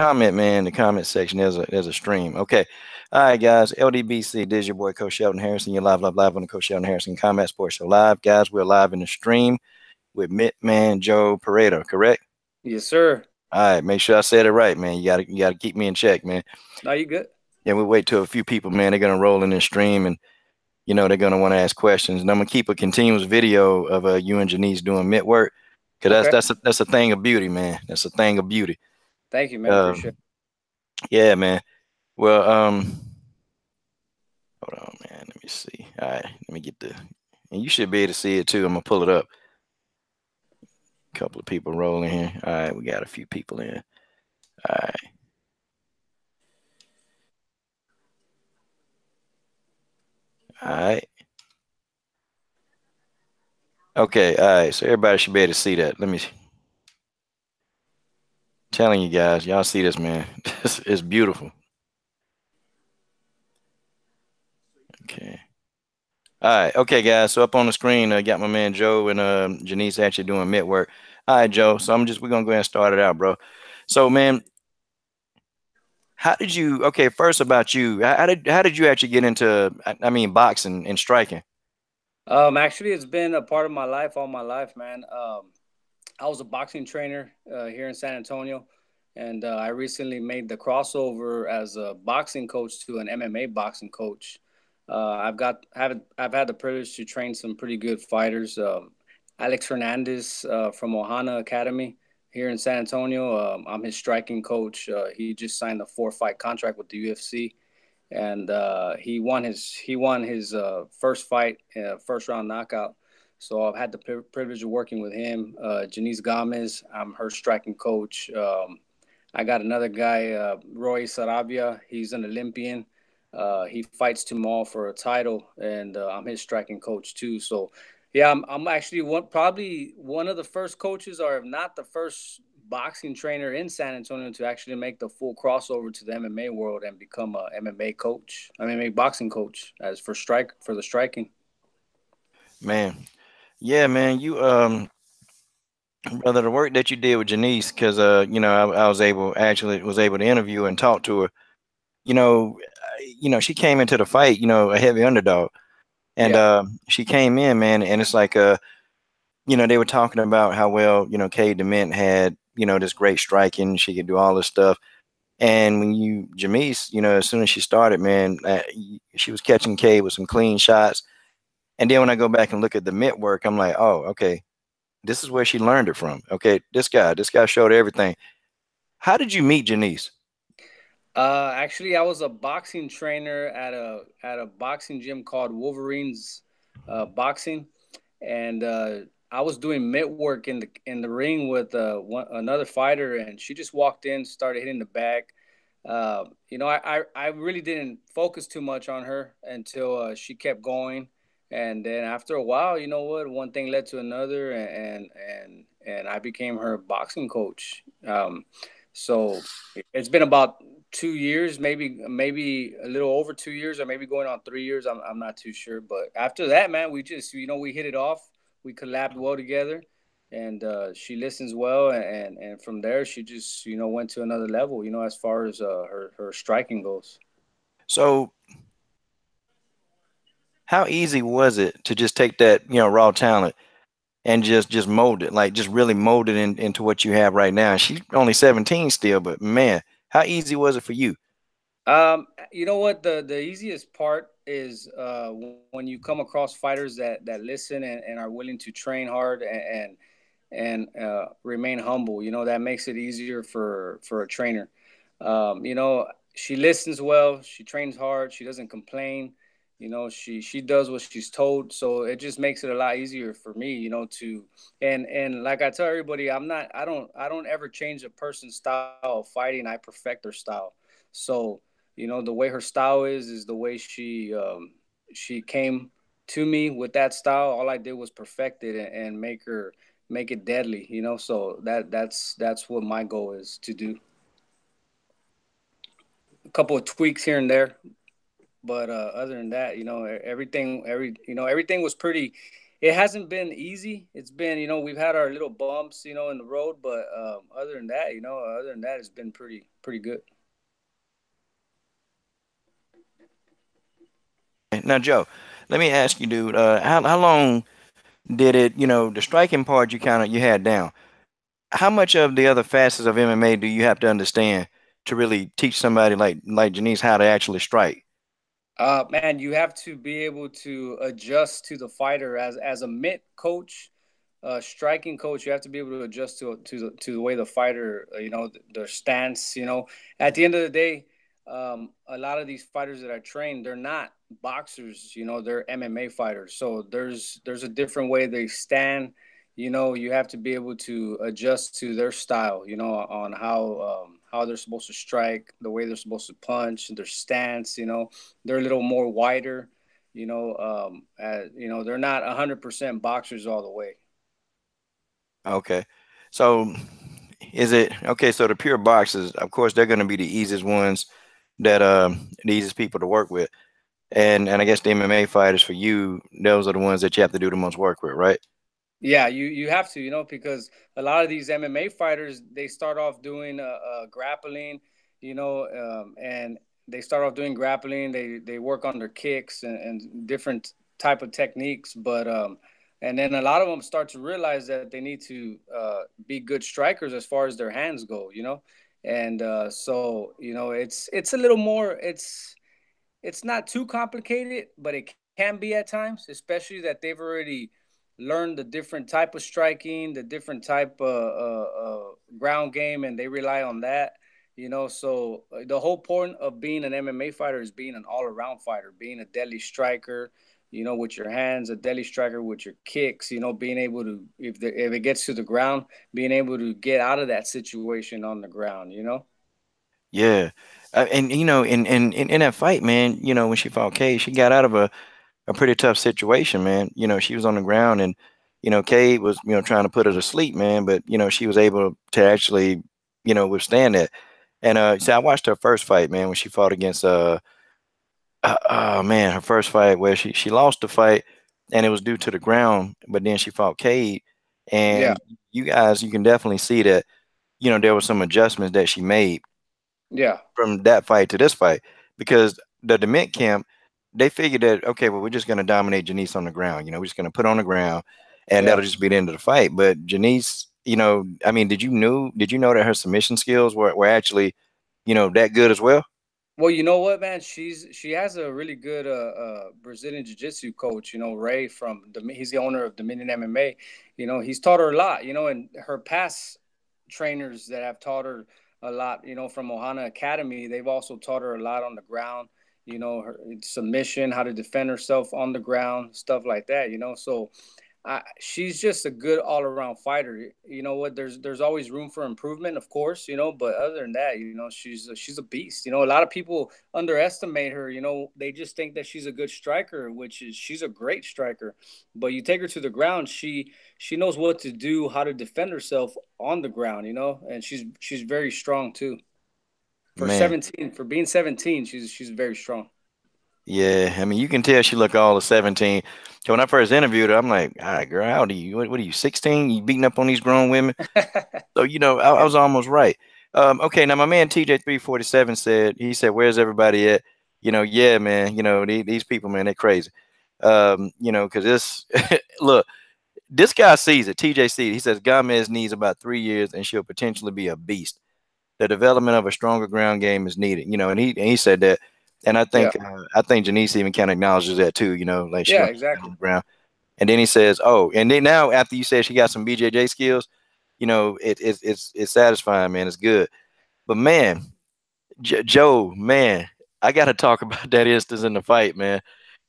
comment, man. The comment section. There's a stream. Okay. All right, guys. LDBC. This is your boy Coach Sheldon Harrison. You're live on the Coach Sheldon Harrison Combat Sports Show live, guys. We're live in the stream with Mitt, man, Joe Pereida. Correct. Yes, sir. All right. Make sure I said it right, man. You gotta keep me in check, man. Now you good? And we wait till a few people, man. They're gonna roll in this stream, and they're gonna want to ask questions. And I'm gonna keep a continuous video of you and Jeniece doing mitt work, cause Okay. that's a thing of beauty, man. That's a thing of beauty. Thank you, man. Um, Appreciate it. yeah, man. Well, hold on, man. Let me see. All right, let me get and you should be able to see it too. I'm gonna pull it up. A couple of people rolling here. All right, we got a few people in. All right, all right. Okay, all right. So everybody should be able to see that. Let me. Telling you guys, y'all see this, man. It's beautiful. Okay. All right. Okay, guys. So up on the screen, I got my man Joe and Jeniece actually doing mitt work. All right, Joe. So we're gonna go ahead and start it out, bro. So, man, how did you? Okay, first about you. How did you actually get into? I mean, boxing and striking. Actually, it's been a part of my life all my life, man. I was a boxing trainer here in San Antonio, and I recently made the crossover as a boxing coach to an MMA boxing coach. I've had the privilege to train some pretty good fighters. Alex Hernandez from Ohana Academy here in San Antonio. I'm his striking coach. He just signed a 4-fight contract with the UFC, and he won his first fight, first round knockout. So I've had the privilege of working with him. Jeniece Gamez, I'm her striking coach. I got another guy, Roy Sarabia. He's an Olympian. He fights tomorrow for a title, and I'm his striking coach too. So, yeah, I'm actually probably one of the first coaches, or if not the first boxing trainer in San Antonio to actually make the full crossover to the MMA world and become a MMA coach, MMA boxing coach, as for the striking. Man, yeah, man. You brother, the work that you did with Jeniece, because I was able to interview and talk to her. She came into the fight, a heavy underdog, and Yeah. she came in, man, and it's like they were talking about how well, Cade DeMint had, this great striking. She could do all this stuff. And when Jamise, as soon as she started, man, she was catching Cade with some clean shots. And then when I go back and look at the mitt work, I'm like, oh, okay, this is where she learned it from. Okay, this guy showed everything. How did you meet Jeniece? Actually, I was a boxing trainer at a boxing gym called Wolverines Boxing, and I was doing mitt work in the ring with another fighter, and she just walked in, started hitting the bag. I really didn't focus too much on her until she kept going, and then after a while, you know what, one thing led to another, and I became her boxing coach. So it's been about 2 years, maybe a little over 2 years, or maybe going on 3 years. I'm not too sure, but after that, man, we just we hit it off. We collabed well together, and she listens well, and from there she just went to another level. As far as her striking goes. So how easy was it to just take that, raw talent and just mold it, like just really mold it into what you have right now? She's only 17 still, but man, how easy was it for you? You know what? The easiest part is when you come across fighters that listen and are willing to train hard and remain humble. That makes it easier for a trainer. She listens well. She trains hard. She doesn't complain. She does what she's told. So it just makes it a lot easier for me. To and like I tell everybody, I don't ever change a person's style of fighting. I perfect their style. So the way her style is the way she came to me with that style. All I did was perfect it and make it deadly. So that's what my goal is to do. A couple of tweaks here and there, but other than that, everything was pretty it hasn't been easy. It's been, we've had our little bumps, in the road, but other than that, it's been pretty good. Now, Joe, let me ask you, dude. How long did it? The striking part you had down. How much of the other facets of MMA do you have to understand to really teach somebody like Jeniece how to actually strike? Man, you have to be able to adjust to the fighter as a mitt coach, striking coach. You have to be able to adjust to the way the fighter, their stance. At the end of the day, a lot of these fighters that I train, they're not boxers. They're MMA fighters. So there's a different way they stand. You have to be able to adjust to their style. On how they're supposed to strike, the way they're supposed to punch, their stance. They're a little more wider. They're not 100% boxers all the way. Okay, so is it okay? So the pure boxers, of course, they're going to be the easiest ones the easiest people to work with, and I guess the MMA fighters for you, those are the ones that you have to do the most work with, right? Yeah, you have to, because a lot of these MMA fighters, they start off doing grappling, and they start off doing grappling. They work on their kicks and different type of techniques, but and then a lot of them start to realize that they need to be good strikers as far as their hands go, and so it's a little more. It's not too complicated, but it can be at times, especially that they've already learned the different type of striking, the different type of ground game, and they rely on that. So the whole point of being an MMA fighter is being an all-around fighter, being a deadly striker. With your hands, a deadly striker with your kicks. Being able to, if it gets to the ground, being able to get out of that situation on the ground. Yeah, and in that fight, man, when she fought Kay, she got out of a pretty tough situation, man. She was on the ground, and Kay was trying to put her to sleep, man, but she was able to actually withstand that. And see, I watched her first fight, man, when she fought against oh man, her first fight where she lost the fight, and it was due to the ground, but then she fought Cade, Yeah, and you can definitely see that there were some adjustments that she made yeah, from that fight to this fight because the Dement camp, they figured that okay, well, we're just gonna dominate Jeniece on the ground. We're just gonna put her on the ground, and yeah. that'll just be the end of the fight. But Jeniece, I mean, did you know that her submission skills were actually, that good as well? Well, you know what, man? She has a really good Brazilian jiu-jitsu coach. Ray he's the owner of Dominion MMA. He's taught her a lot. And her past trainers that have taught her a lot. From Ohana Academy, they've also taught her a lot on the ground. Her submission, how to defend herself on the ground, stuff like that. So she's just a good all around fighter. You know what? There's always room for improvement, of course. But other than that, she's a beast. A lot of people underestimate her. They just think that she's a good striker, which is she's a great striker. But you take her to the ground, she knows what to do, how to defend herself on the ground. And she's very strong too. For Man. 17, for being 17, she's very strong. Yeah, I mean, you can tell she looked all of 17. So when I first interviewed her, I'm like, all right, girl, how old are you? What are you, 16? You beating up on these grown women? So, I Yeah, was almost right. Okay, now my man TJ347 he said, where's everybody at? Yeah, man, these people, man, they're crazy. Because this, look, this guy sees it. TJ sees it. He says Gamez needs about 3 years and she'll potentially be a beast. The development of a stronger ground game is needed. And he said that, and yeah, I think Jeniece even kind of acknowledges that too. Like she yeah, wants to be on exactly. the ground. And then he says, "Oh, and then now after you said she got some BJJ skills, it's satisfying, man. It's good. But man, Joe, man, I got to talk about that instance in the fight, man.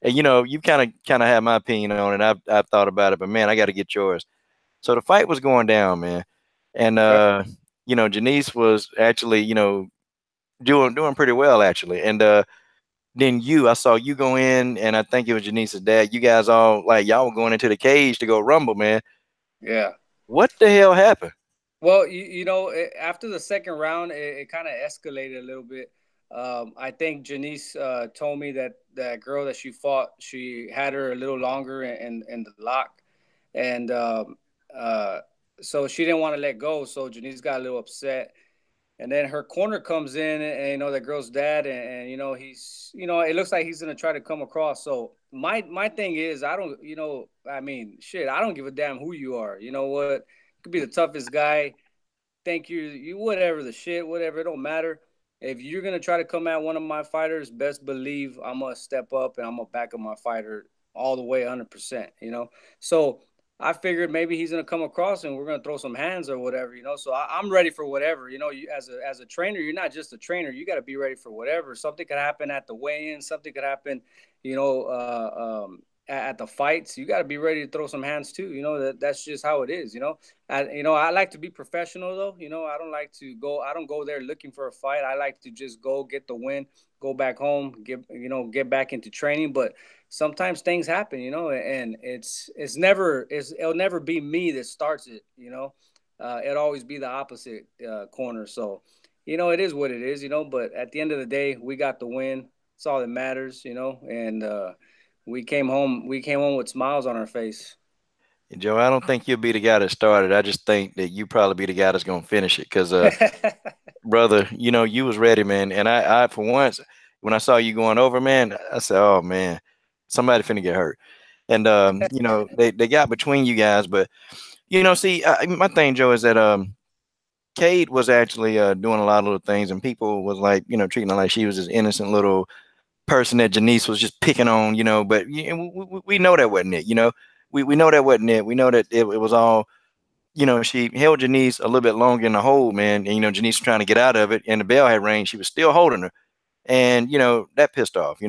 And you kind of had my opinion on it. I've thought about it, but man, I got to get yours. So the fight was going down, man, and Okay. Jeniece was actually doing pretty well actually, and then I saw you go in, and I think it was Jenice's dad. You guys all like y'all were going into the cage to go rumble, man. Yeah. What the hell happened? Well, after the second round, it kind of escalated a little bit. I think Jeniece told me that that girl that she fought, she had her a little longer in the lock. and uh, so she didn't want to let go. So Jeniece got a little upset, and then her corner comes in, and you know that girl's dad, and you know he's, you know, it looks like he's gonna try to come across. So my thing is, I don't, you know, I mean, shit, I don't give a damn who you are. You know what? You could be the toughest guy. Thank you, you whatever the shit, whatever. It don't matter. If you're gonna try to come at one of my fighters, best believe I'm gonna step up and I'm gonna back up my fighter all the way, 100%. You know, so I figured maybe he's gonna come across and we're gonna throw some hands or whatever. You know, so I'm ready for whatever. You know, you as a trainer, you're not just a trainer. You got to be ready for whatever. Something could happen at the weigh-in. Something could happen. You know, at the fights, you got to be ready to throw some hands too. You know, that's just how it is. You know, I like to be professional though. You know, I don't like to go. I don't go there looking for a fight. I like to just go get the win, go back home, get back into training. But sometimes things happen, you know, and it'll never be me that starts it. You know, it'll always be the opposite corner. So, you know, it is what it is. You know, but at the end of the day, we got the win. It's all that matters. You know, and we came home. We came home with smiles on our face. Joe, I don't think you'll be the guy that started. I just think that you probably be the guy that's gonna finish it. Cause brother, you was ready, man. And I for once, when I saw you going over, man, I said, oh man, somebody finna get hurt. And they got between you guys, but see, my thing, Joe, is that Cade was actually doing a lot of little things, and people was like, treating her like she was this innocent little person that Jeniece was just picking on, But we know that wasn't it, We know that wasn't it. We know that it was all, she held Jeniece a little bit longer in the hole, man. And Jeniece was trying to get out of it, and the bell had rang. She was still holding her, and that pissed off.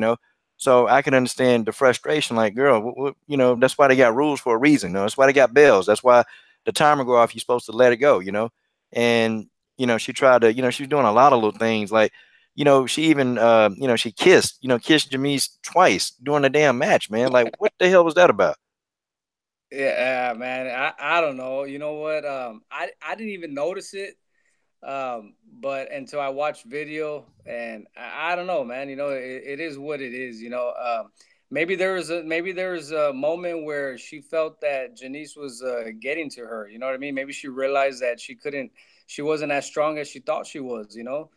So I can understand the frustration. Like, girl, that's why they got rules for a reason. That's why they got bells. That's why the timer go off. You're supposed to let it go. And she tried to. She was doing a lot of little things. Like, she even she kissed Jamise twice during the damn match, man. Like, what the hell was that about? Yeah, man. I don't know. You know what? I didn't even notice it. But until I watched video, and I don't know, man. You know, it is what it is. You know, maybe there was a moment where she felt that Janice was getting to her. You know what I mean? Maybe she realized that she wasn't as strong as she thought she was. You know.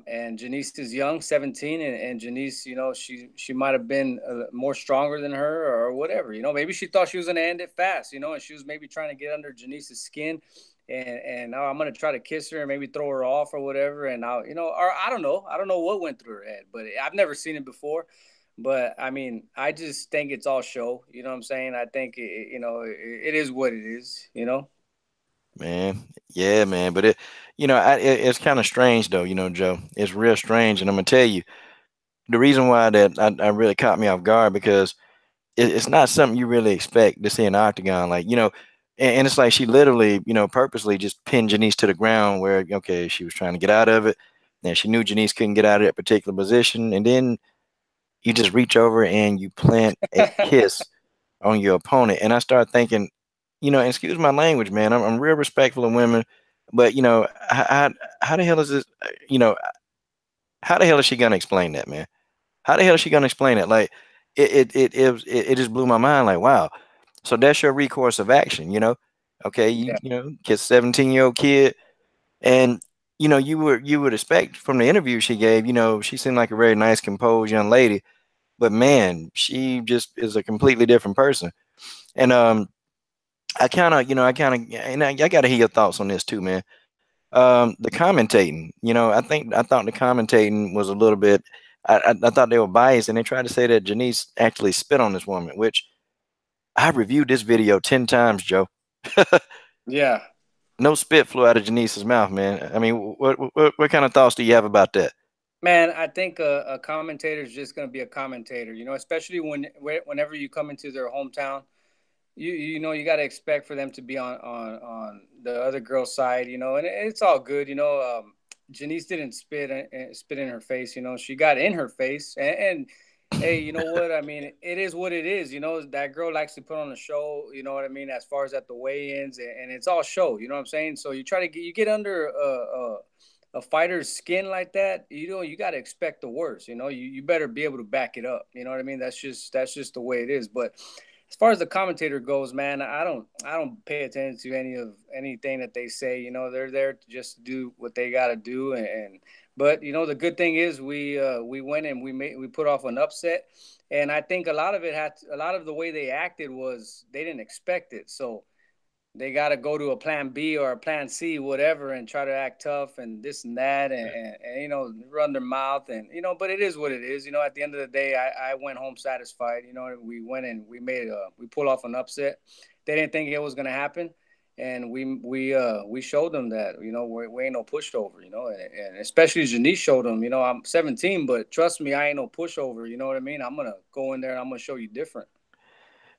And Janice is young, 17, and Janice, you know, she might have been more stronger than her or whatever. You know, maybe she thought she was gonna end it fast. You know, and she was maybe trying to get under Janice's skin, and now I'm gonna try to kiss her and maybe throw her off or whatever. And or I don't know what went through her head, but I've never seen it before. But I mean, I just think it's all show. You know what I'm saying? I think it is what it is. You know? Man, yeah, man. But it's kind of strange though, Joe. It's real strange, and I'm gonna tell you the reason why that I really caught me off guard because it's not something you really expect to see in the octagon. Like, and it's like she literally, purposely just pinned Janice to the ground where, okay, she was trying to get out of it. And she knew Janice couldn't get out of that particular position. And then you just reach over and you plant a kiss on your opponent. And I start thinking, and excuse my language, man, I'm real respectful of women, but, how the hell is this, you know, how the hell is she going to explain that, man? How the hell is she gonna explain it? Like it just blew my mind. Like, wow. So that's your recourse of action. Okay, Yeah. kiss 17-year-old kid, and you would expect from the interview she gave. She seemed like a very nice, composed young lady, but man, she just is a completely different person. And I got to hear your thoughts on this too, man. The commentating, I thought the commentating was a little bit. I thought they were biased, and they tried to say that Janice actually spit on this woman, which I reviewed this video 10 times, Joe. Yeah. No spit flew out of Janice's mouth, man. I mean, what kind of thoughts do you have about that? Man, I think a commentator is just going to be a commentator, you know, especially whenever you come into their hometown. You know, you got to expect for them to be on the other girl's side, you know, and it's all good, you know. Janice didn't spit in her face, you know. She got in her face, and hey, you know what? I mean, it is what it is, you know. That girl likes to put on a show, you know what I mean, as far as at the weigh-ins, and it's all show, you know what I'm saying. So you get under a fighter's skin like that, you know, you got to expect the worst. You know, you better be able to back it up. You know what I mean? That's just the way it is. But as far as the commentator goes, man, I don't pay attention to anything that they say. They're there to just do what they got to do, and but the good thing is we went and we put off an upset, and I think a lot of the way they acted was they didn't expect it, so they got to go to a plan B or a plan C, whatever, and try to act tough and this and that, and run their mouth, and but it is what it is. At the end of the day, I went home satisfied. We went and we pulled off an upset. They didn't think it was gonna happen, and we showed them that we ain't no pushover. And especially Jeniece showed them. I'm 17, but trust me, I ain't no pushover. You know what I mean? I'm gonna go in there and I'm gonna show you different.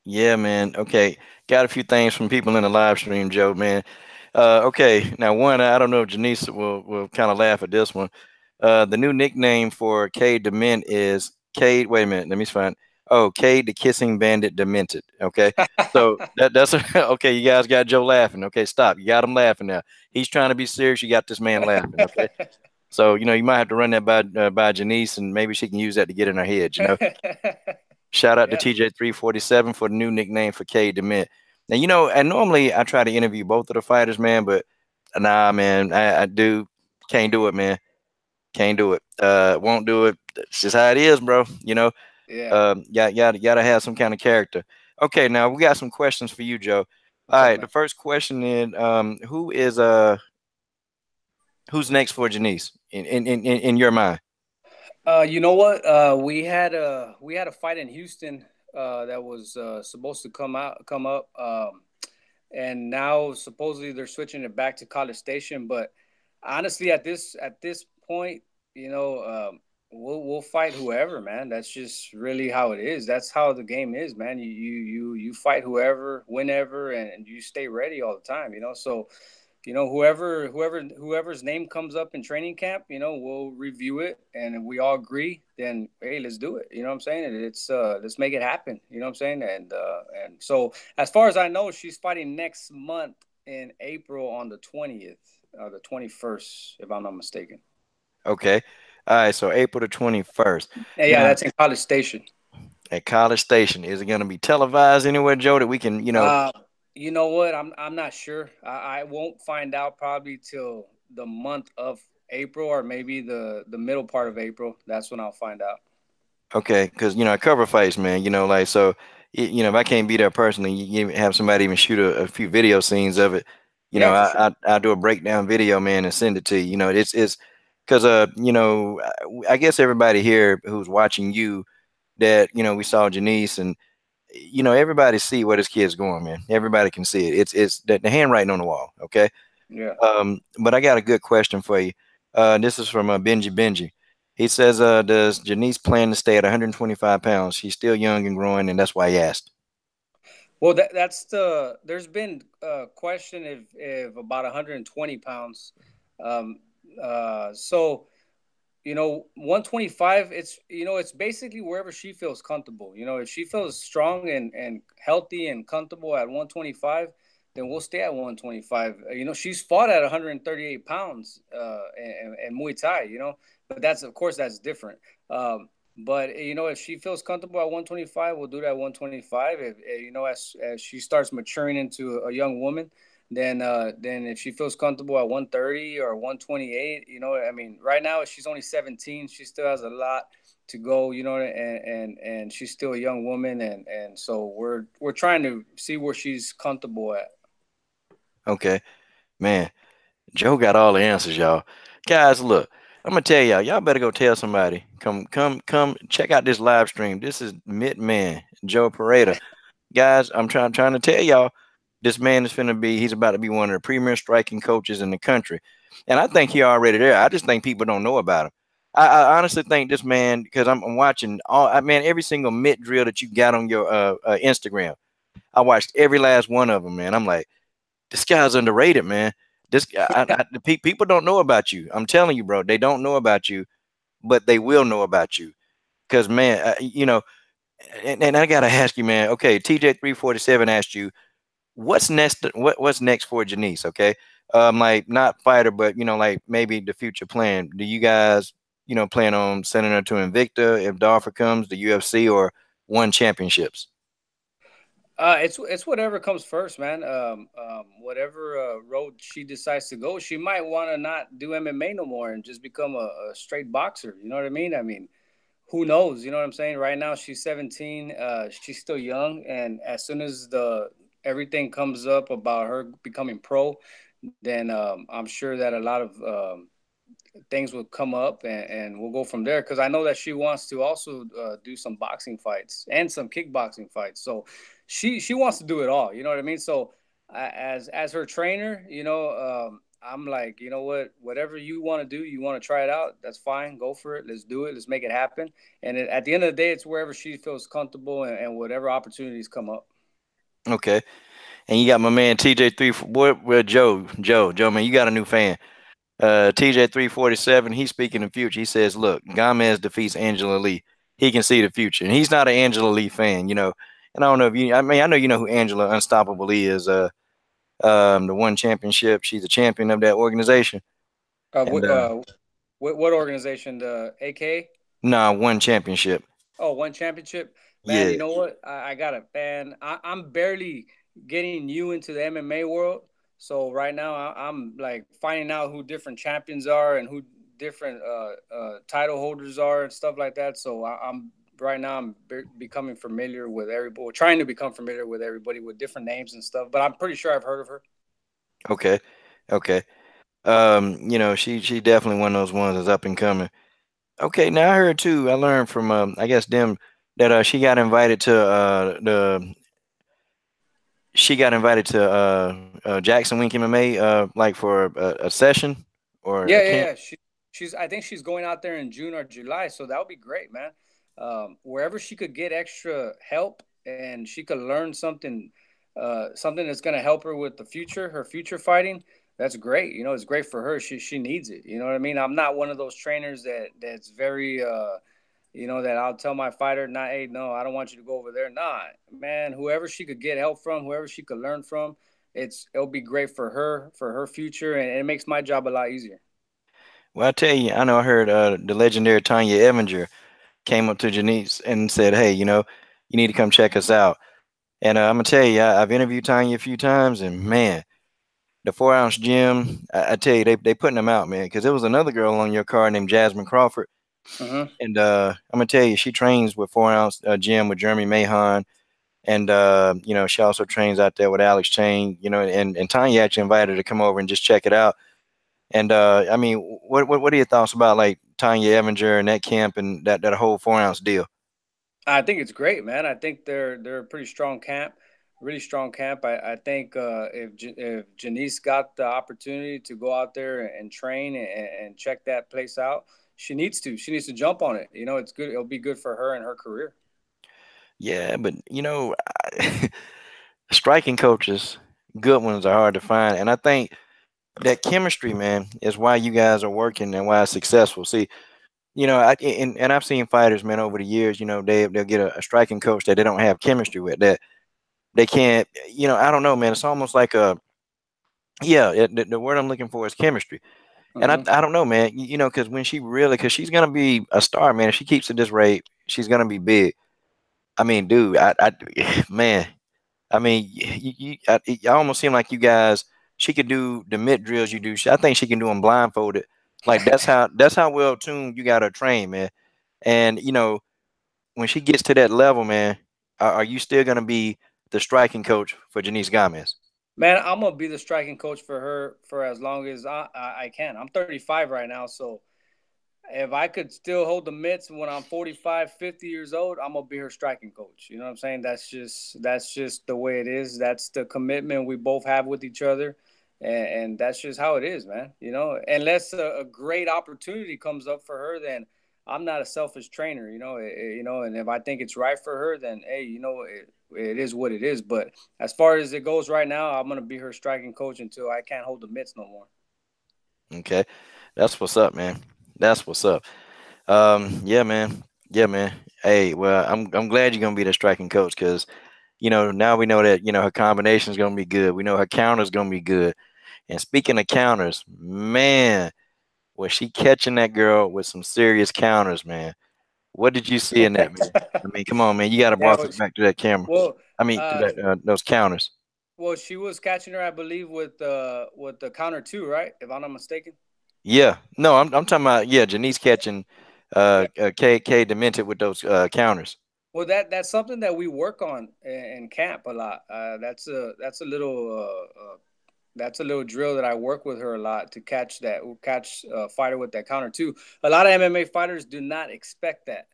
Yeah, man. Okay, got a few things from people in the live stream, Joe. Man. Okay, now one, I don't know if Janice will kind of laugh at this one. The new nickname for Cade Dement is Cade. Wait a minute, let me find. Oh, Cade the Kissing Bandit Demented. Okay, so that's okay. You guys got Joe laughing. Okay, stop. You got him laughing now. He's trying to be serious. You got this man laughing. Okay, so you might have to run that by Janice, and maybe she can use that to get in her head. Shout out to Yeah, TJ347 for the new nickname for Cade Dement. Now, and normally I try to interview both of the fighters, man, but nah, man, I do can't do it, man. Can't do it. Won't do it. It's just how it is, bro. yeah. Gotta have some kind of character. Okay, now we got some questions for you, Joe. All What's up, right, man? the first question is who's next for Janice in your mind? You know what? We had a fight in Houston that was supposed to come up, and now supposedly they're switching it back to College Station. But honestly, at this point, we'll fight whoever, man. That's just really how it is. That's how the game is, man. You fight whoever, whenever, and you stay ready all the time. So whoever's name comes up in training camp, we'll review it, and if we all agree, then hey, let's do it. You know what I'm saying? Let's make it happen. You know what I'm saying? And so as far as I know, she's fighting next month in April on the 20th, the 21st, if I'm not mistaken. Okay. All right, so April the 21st. Yeah, yeah, Now, that's in College Station. at College Station. Is it going to be televised anywhere, Joe, that we can, Uh, you know what? I'm not sure. I won't find out probably till the month of April or maybe the middle part of April. That's when I'll find out. okay, because I cover fights, man. Like so, if I can't be there personally, you have somebody even shoot a few video scenes of it. Yeah, for sure. I do a breakdown video, man, and send it to you. It's because I guess everybody here who's watching you that we saw Janice and everybody see where this kid's going, man. Everybody can see it. It's the handwriting on the wall. Okay. Yeah. But I got a good question for you. This is from Benji. He says, does Janice plan to stay at 125 pounds? She's still young and growing, and that's why he asked. Well, there's been a question if about 120 pounds. Um, so 125, it's basically wherever she feels comfortable. If she feels strong and healthy and comfortable at 125, then we'll stay at 125. She's fought at 138 pounds and Muay Thai. But that's, of course, that's different. But if she feels comfortable at 125, we'll do that at 125. If as she starts maturing into a young woman, then if she feels comfortable at 130 or 128, I mean, right now she's only 17. She still has a lot to go, and she's still a young woman, and so we're trying to see where she's comfortable at. Okay, man. Joe got all the answers, y'all. Guys, look, I'm gonna tell y'all better go tell somebody. Come check out this live stream. This is Mitt Man, Joe Pereida. Guys, I'm trying to tell y'all, this man is he's about to be one of the premier striking coaches in the country. And I think he already there. I just think people don't know about him. I honestly think this man, because I'm watching man, every single mitt drill that you got on your Instagram. I watched every last one of them, man. I'm like, this guy's underrated, man. People don't know about you. I'm telling you, bro, they don't know about you, but they will know about you. Because, man, and I gotta ask you, man. Okay, TJ347 asked you, what's next? What's next for Janice? Okay, like not fighter, but like maybe the future plan. Do you guys, plan on sending her to Invicta if the offer comes, the UFC or one championships? It's whatever comes first, man. Whatever road she decides to go, she might want to not do MMA no more and just become a straight boxer. You know what I mean? I mean, who knows? You know what I'm saying? Right now, she's 17. She's still young, and as soon as the everything comes up about her becoming pro, then I'm sure that a lot of things will come up, and we'll go from there. Because I know that she wants to also do some boxing fights and some kickboxing fights. So she wants to do it all. You know what I mean? So as her trainer, I'm like, you know what? Whatever you want to do, you want to try it out. That's fine. Go for it. Let's do it. Let's make it happen. And at the end of the day, it's wherever she feels comfortable and whatever opportunities come up. Okay. And you got my man TJ three. What? Well, Joe, man, you got a new fan. TJ 347. He's speaking in future. He says, "Look, Gamez defeats Angela Lee. He can see the future, and he's not an Angela Lee fan, you know." And I don't know if you. I mean, I know you know who Angela Unstoppable Lee is. The one championship. She's a champion of that organization. Uh, And wh- uh, what organization? The AK? nah, one championship. Oh, one championship, man. Yeah. You know what? I got a fan. I'm barely getting new into the MMA world, so right now I'm like finding out who different champions are and who different title holders are and stuff like that. So I'm right now becoming familiar with everybody, trying to become familiar with everybody with different names and stuff. But I'm pretty sure I've heard of her. Okay. Okay. She definitely one of those ones that's up and coming. Okay, now I heard too. I learned from I guess them that she got invited to Jackson Wink MMA like for a session or Yeah, a yeah, camp. yeah. She's. I think she's going out there in June or July, so that would be great, man. Wherever she could get extra help and she could learn something, something that's gonna help her with her future fighting. That's great. You know, it's great for her. She needs it. You know what I mean? I'm not one of those trainers that's very that I'll tell my fighter, not, hey, no, I don't want you to go over there. Nah, man, whoever she could get help from, whoever she could learn from, it'll be great for her future, and it makes my job a lot easier. Well, I tell you, I know I heard the legendary Tanya Evinger came up to Jeniece and said, "Hey, you need to come check us out." And I'm gonna tell you, I've interviewed Tanya a few times, and man, the 4 ounce gym, I tell you, they putting them out, man. Because there was another girl on your card named Jasmine Crawford, Mm-hmm. and I'm gonna tell you, she trains with 4 ounce gym with Jeremy Mahon, and she also trains out there with Alex Chain. And Tanya actually invited her to come over and just check it out. And I mean, what are your thoughts about like Tanya Evinger and that camp and that whole 4 ounce deal? I think it's great, man. I think they're a pretty strong camp, really strong camp. I think if Janice got the opportunity to go out there and train and check that place out, she needs to. She needs to jump on it. You know, it's good. It'll be good for her and her career. Yeah, but striking coaches, good ones are hard to find, and I think that chemistry, man, is why you guys are working and why it's successful. See, and I've seen fighters, man, over the years, they'll get a striking coach that they don't have chemistry with, that they can't, I don't know, man. It's almost like yeah, the word I'm looking for is chemistry. And I, Hmm. I don't know, man, because because she's going to be a star, man. If she keeps at this rate, she's going to be big. I mean, dude, man, I mean, I almost seem like you guys, she could do the mid drills you do. I think she can do them blindfolded. Like that's how well tuned you got to train, man. And when she gets to that level, man, are you still gonna be the striking coach for Jeniece Gamez? Man, I'm gonna be the striking coach for her for as long as I can. I'm 35 right now, so if I could still hold the mitts when I'm 45, 50 years old, I'm gonna be her striking coach. You know what I'm saying? That's just the way it is. That's the commitment we both have with each other, and that's just how it is, man. You know, unless a great opportunity comes up for her, then I'm not a selfish trainer. And if I think it's right for her, then hey, it is what it is. But as far as it goes right now, I'm gonna be her striking coach until I can't hold the mitts no more. Okay, that's what's up, man. That's what's up. Yeah, man. Yeah, man. Hey, well, I'm glad you're gonna be the striking coach because now we know that her combination is gonna be good. We know her counter is gonna be good. And speaking of counters, man, was she catching that girl with some serious counters, man? What did you see in that, man? I mean, come on, man. You got to Yeah, walk us back to that camera. well, I mean, through Uh, that those counters. well, she was catching her, I believe, with the counter two, right? If I'm not mistaken. Yeah, no, I'm talking about yeah, Jeniece catching Yeah. K Demented with those counters. Well, that's something that we work on in camp a lot. That's a little drill that I work with her a lot to catch a fighter with that counter too. A lot of MMA fighters do not expect that,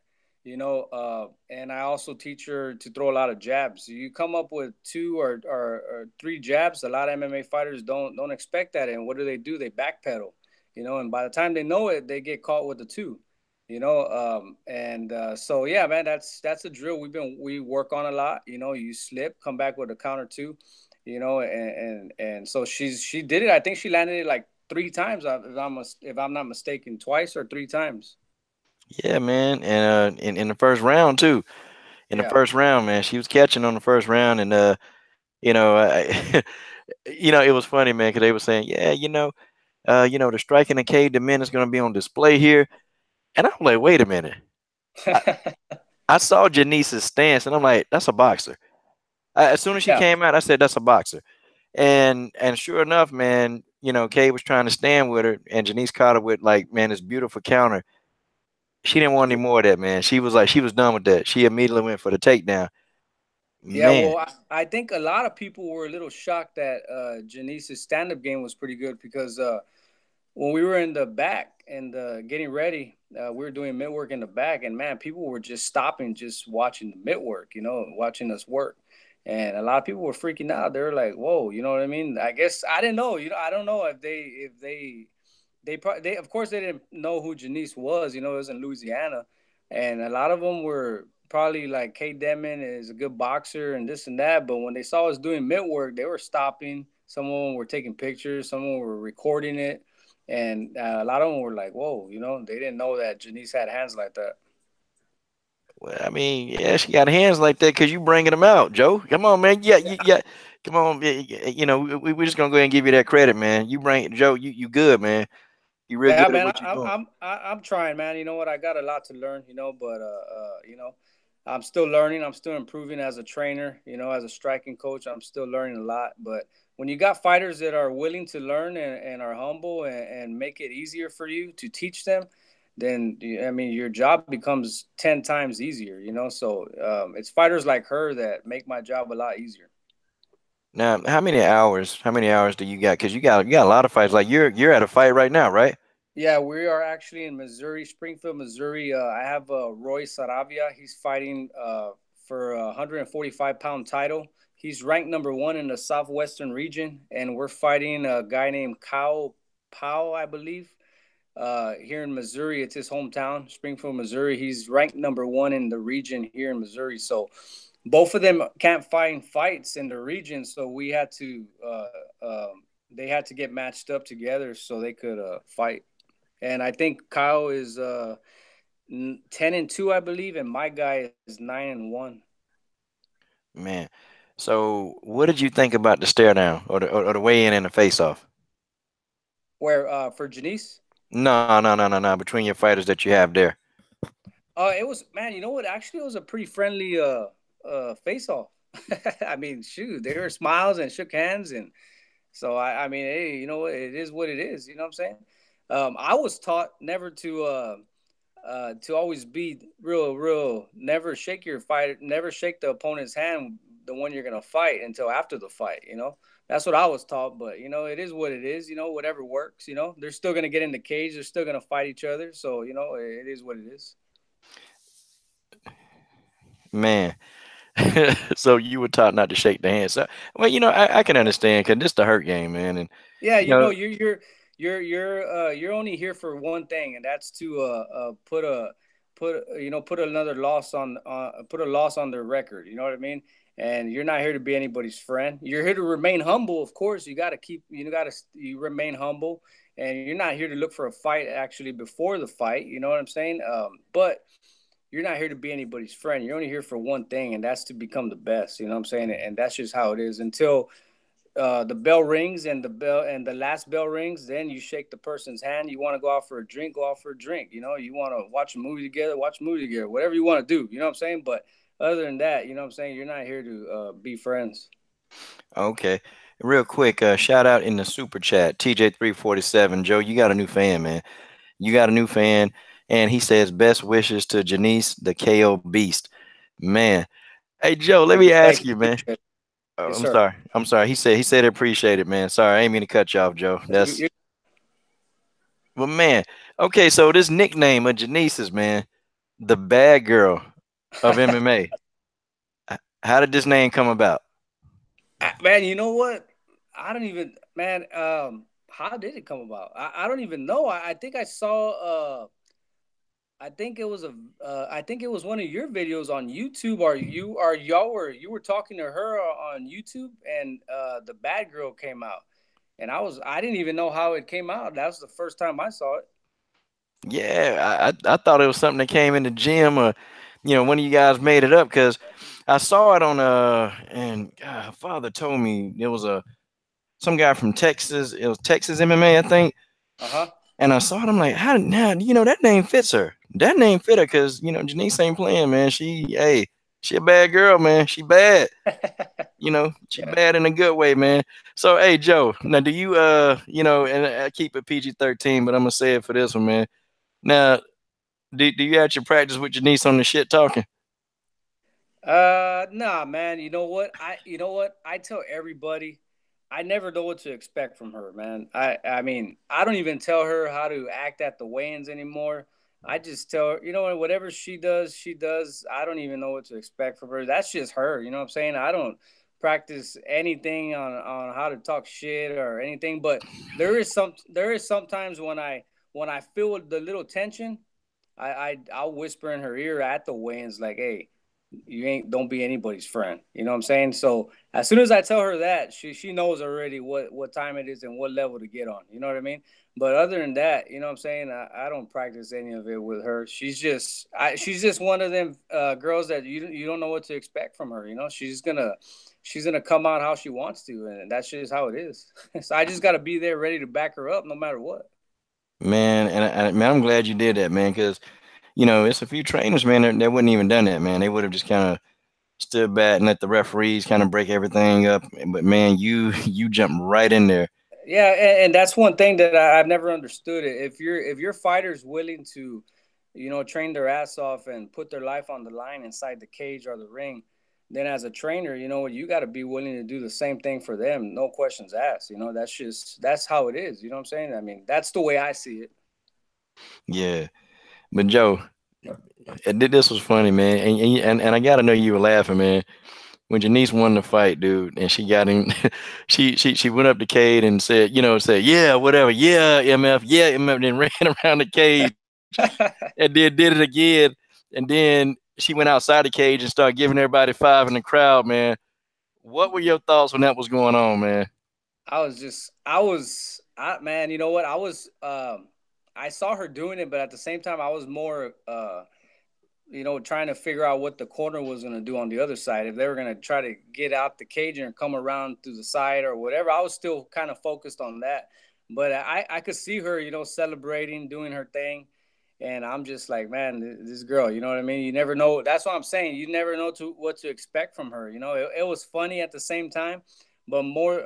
and I also teach her to throw a lot of jabs. You come up with two or three jabs. A lot of MMA fighters don't expect that, and what do? They backpedal, and by the time they know it, they get caught with the two. And so yeah, man, that's a drill we work on a lot. You slip, come back with a counter two, and so she did it. I think she landed it like three times, if I'm not mistaken, twice or three times. Yeah, man, and in the first round too. In the Yeah. first round, man, she was catching on the first round, and it was funny, man, because they were saying, yeah, the striking and K Demen is going to be on display here, and I'm like, wait a minute. I, I saw Jenice's stance, and I'm like, that's a boxer. As soon as she Yeah. came out, I said, that's a boxer. And sure enough, man, Kay was trying to stand with her, and Jeniece caught her with like, man, this beautiful counter. She didn't want any more of that, man. She was like, she was done with that. She immediately went for the takedown. Yeah, Man, well, I think a lot of people were a little shocked that Janice's stand-up game was pretty good because when we were in the back and getting ready, we were doing mitt work in the back, and man, people were just stopping, just watching the mitt work, watching us work, and a lot of people were freaking out. They were like, "Whoa," you know what I mean? I guess I didn't know, I don't know if they of course they didn't know who Jeniece was. It was in Louisiana, and a lot of them were probably like, K. Demon is a good boxer and this and that. But when they saw us doing mitt work, they were stopping. Some of them were taking pictures. Some of them were recording it, and a lot of them were like, "Whoa," they didn't know that Jeniece had hands like that. well, I mean, yeah, she got hands like that because you bringing them out, Joe. Come on, man. Yeah, yeah. Come on, we're just gonna go ahead and give you that credit, man. You bring Joe. You good, man. You real Yeah, good at man, what you're doing. I'm trying, man. You know what? I got a lot to learn, but I'm still learning. I'm still improving as a trainer. As a striking coach, I'm still learning a lot. But when you got fighters that are willing to learn and are humble and make it easier for you to teach them, then I mean your job becomes 10 times easier. So it's fighters like her that make my job a lot easier. Now, how many hours? How many hours do you got? Because you got a lot of fights. Like you're at a fight right now, right? Yeah, we are actually in Missouri, Springfield, Missouri. I have Roy Saravia. He's fighting for a 145-pound title. He's ranked number one in the Southwestern region, and we're fighting a guy named Kyle Powell, I believe. Here in Missouri, it's his hometown, Springfield, Missouri. He's ranked number one in the region here in Missouri. So both of them can't find fights in the region, so we had to. They had to get matched up together so they could fight. And I think Kyle is 10-2, I believe, and my guy is 9-1. Man. So, what did you think about the stare down or the weigh in and the face off? Where for Janice, No, no, no, no, no. Between your fighters that you have there. it was, man. You know what? Actually, it was a pretty friendly face off. I mean, shoot, they were smiles and shook hands, and so I mean, hey, you know what? It is what it is. You know what I'm saying? I was taught never to always be real. Never shake your fight. Never shake the opponent's hand, the one you're gonna fight, until after the fight. That's what I was taught. But it is what it is. Whatever works. They're still gonna get in the cage. They're still gonna fight each other. So it is what it is. Man. So you were taught not to shake the hand. So, well, I can understand because this the hurt game, man. And Yeah, you know, you're only here for one thing, and that's to put another loss on put a loss on their record. You know what I mean? And you're not here to be anybody's friend. You're here to remain humble. Of course, you remain humble, and you're not here to look for a fight actually before the fight. You know what I'm saying? But you're not here to be anybody's friend. You're only here for one thing, and that's to become the best. You know what I'm saying? And that's just how it is until the bell rings and the last bell rings, then you shake the person's hand. You want to go out for a drink, go out for a drink. You want to watch a movie together, watch a movie together, whatever you want to do. You know what I'm saying? But other than that, you know what I'm saying, you're not here to be friends. Okay. Real quick, shout out in the super chat, TJ347. Joe, you got a new fan, man. You got a new fan, and he says best wishes to Jeniece, the KO Beast. Man, hey Joe, let me Thank ask you. you, man. Appreciate it. Oh, Yes, I'm sir. sorry. I'm sorry. He said appreciate it, man. Sorry, I ain't mean to cut you off, Joe. That's You, well, man. Okay, so this nickname of Jenice's, man, the bad girl of MMA. How did this name come about? Man, you know what? I don't even, man. How did it come about? I don't even know. I think I saw. I think it was a. I think it was one of your videos on YouTube. Or you were talking to her on YouTube, and the bad girl came out, and I didn't even know how it came out. That was the first time I saw it. Yeah, I thought it was something that came in the gym, or one of you guys made it up because I saw it on and father told me it was a some guy from Texas. It was Texas MMA, I think. Uh huh. And I saw it. I'm like, how now? That name fits her. That name fit her because Janice ain't playing, man. She a bad girl, man. She bad. She Yeah. bad in a good way, man. So hey, Joe. Now do you and I keep it PG-13, but I'm gonna say it for this one, man. Now, do you actually practice with your niece on the shit talking? Nah, man. You know what? I tell everybody, I never know what to expect from her, man. I mean, I don't even tell her how to act at the weigh-ins anymore. I just tell her, whatever she does, she does. I don't even know what to expect from her. That's just her. You know what I'm saying? I don't practice anything on how to talk shit or anything. But there is sometimes when I feel the little tension, I'll whisper in her ear at the weigh-ins like, "Hey, you ain't don't be anybody's friend." You know what I'm saying? So as soon as I tell her that, she knows already what time it is and what level to get on. You know what I mean? But other than that, you know what I'm saying? I don't practice any of it with her. She's just one of them girls that you don't know what to expect from her. She's gonna come out how she wants to, and that's just how it is. So I just gotta be there ready to back her up no matter what. Man, man, I'm glad you did that, man, because it's a few trainers, man, that wouldn't even done that, man. They would have just kind of stood back and let the referees kind of break everything up. But man, you jumped right in there. Yeah, and that's one thing that I've never understood. It if your fighter's willing to, train their ass off and put their life on the line inside the cage or the ring, then as a trainer, you got to be willing to do the same thing for them, no questions asked. That's how it is. You know what I'm saying? I mean, that's the way I see it. Yeah, but Joe, this was funny, man, and I gotta know you were laughing, man. When Janice won the fight, dude, and she got him, she went up to Cade and said, yeah, whatever, yeah, MF, then ran around the cage and then did it again, and then she went outside the cage and started giving everybody five in the crowd, man. What were your thoughts when that was going on, man? man, you know what? I saw her doing it, but at the same time, I was more, trying to figure out what the corner was going to do on the other side. If they were going to try to get out the cage and come around through the side or whatever, I was still kind of focused on that. But I could see her, celebrating, doing her thing. And I'm just like, man, this girl, you know what I mean? You never know. That's what I'm saying. You never know what to expect from her. It was funny at the same time, but more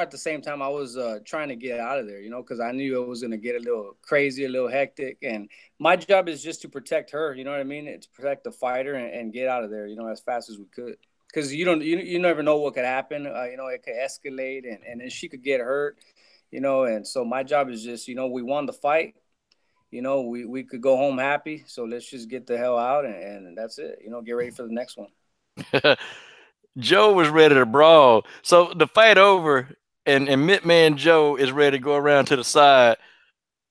at the same time, I was trying to get out of there, because I knew it was going to get a little crazy, a little hectic. And my job is just to protect her. You know what I mean? To protect the fighter and get out of there, as fast as we could. Because you never know what could happen. It could escalate, and then she could get hurt. And so my job is just, we won the fight. We could go home happy. So let's just get the hell out, and that's it. Get ready for the next one. Joe was ready to brawl. So the fight over, and Mitt Man Joe is ready to go around to the side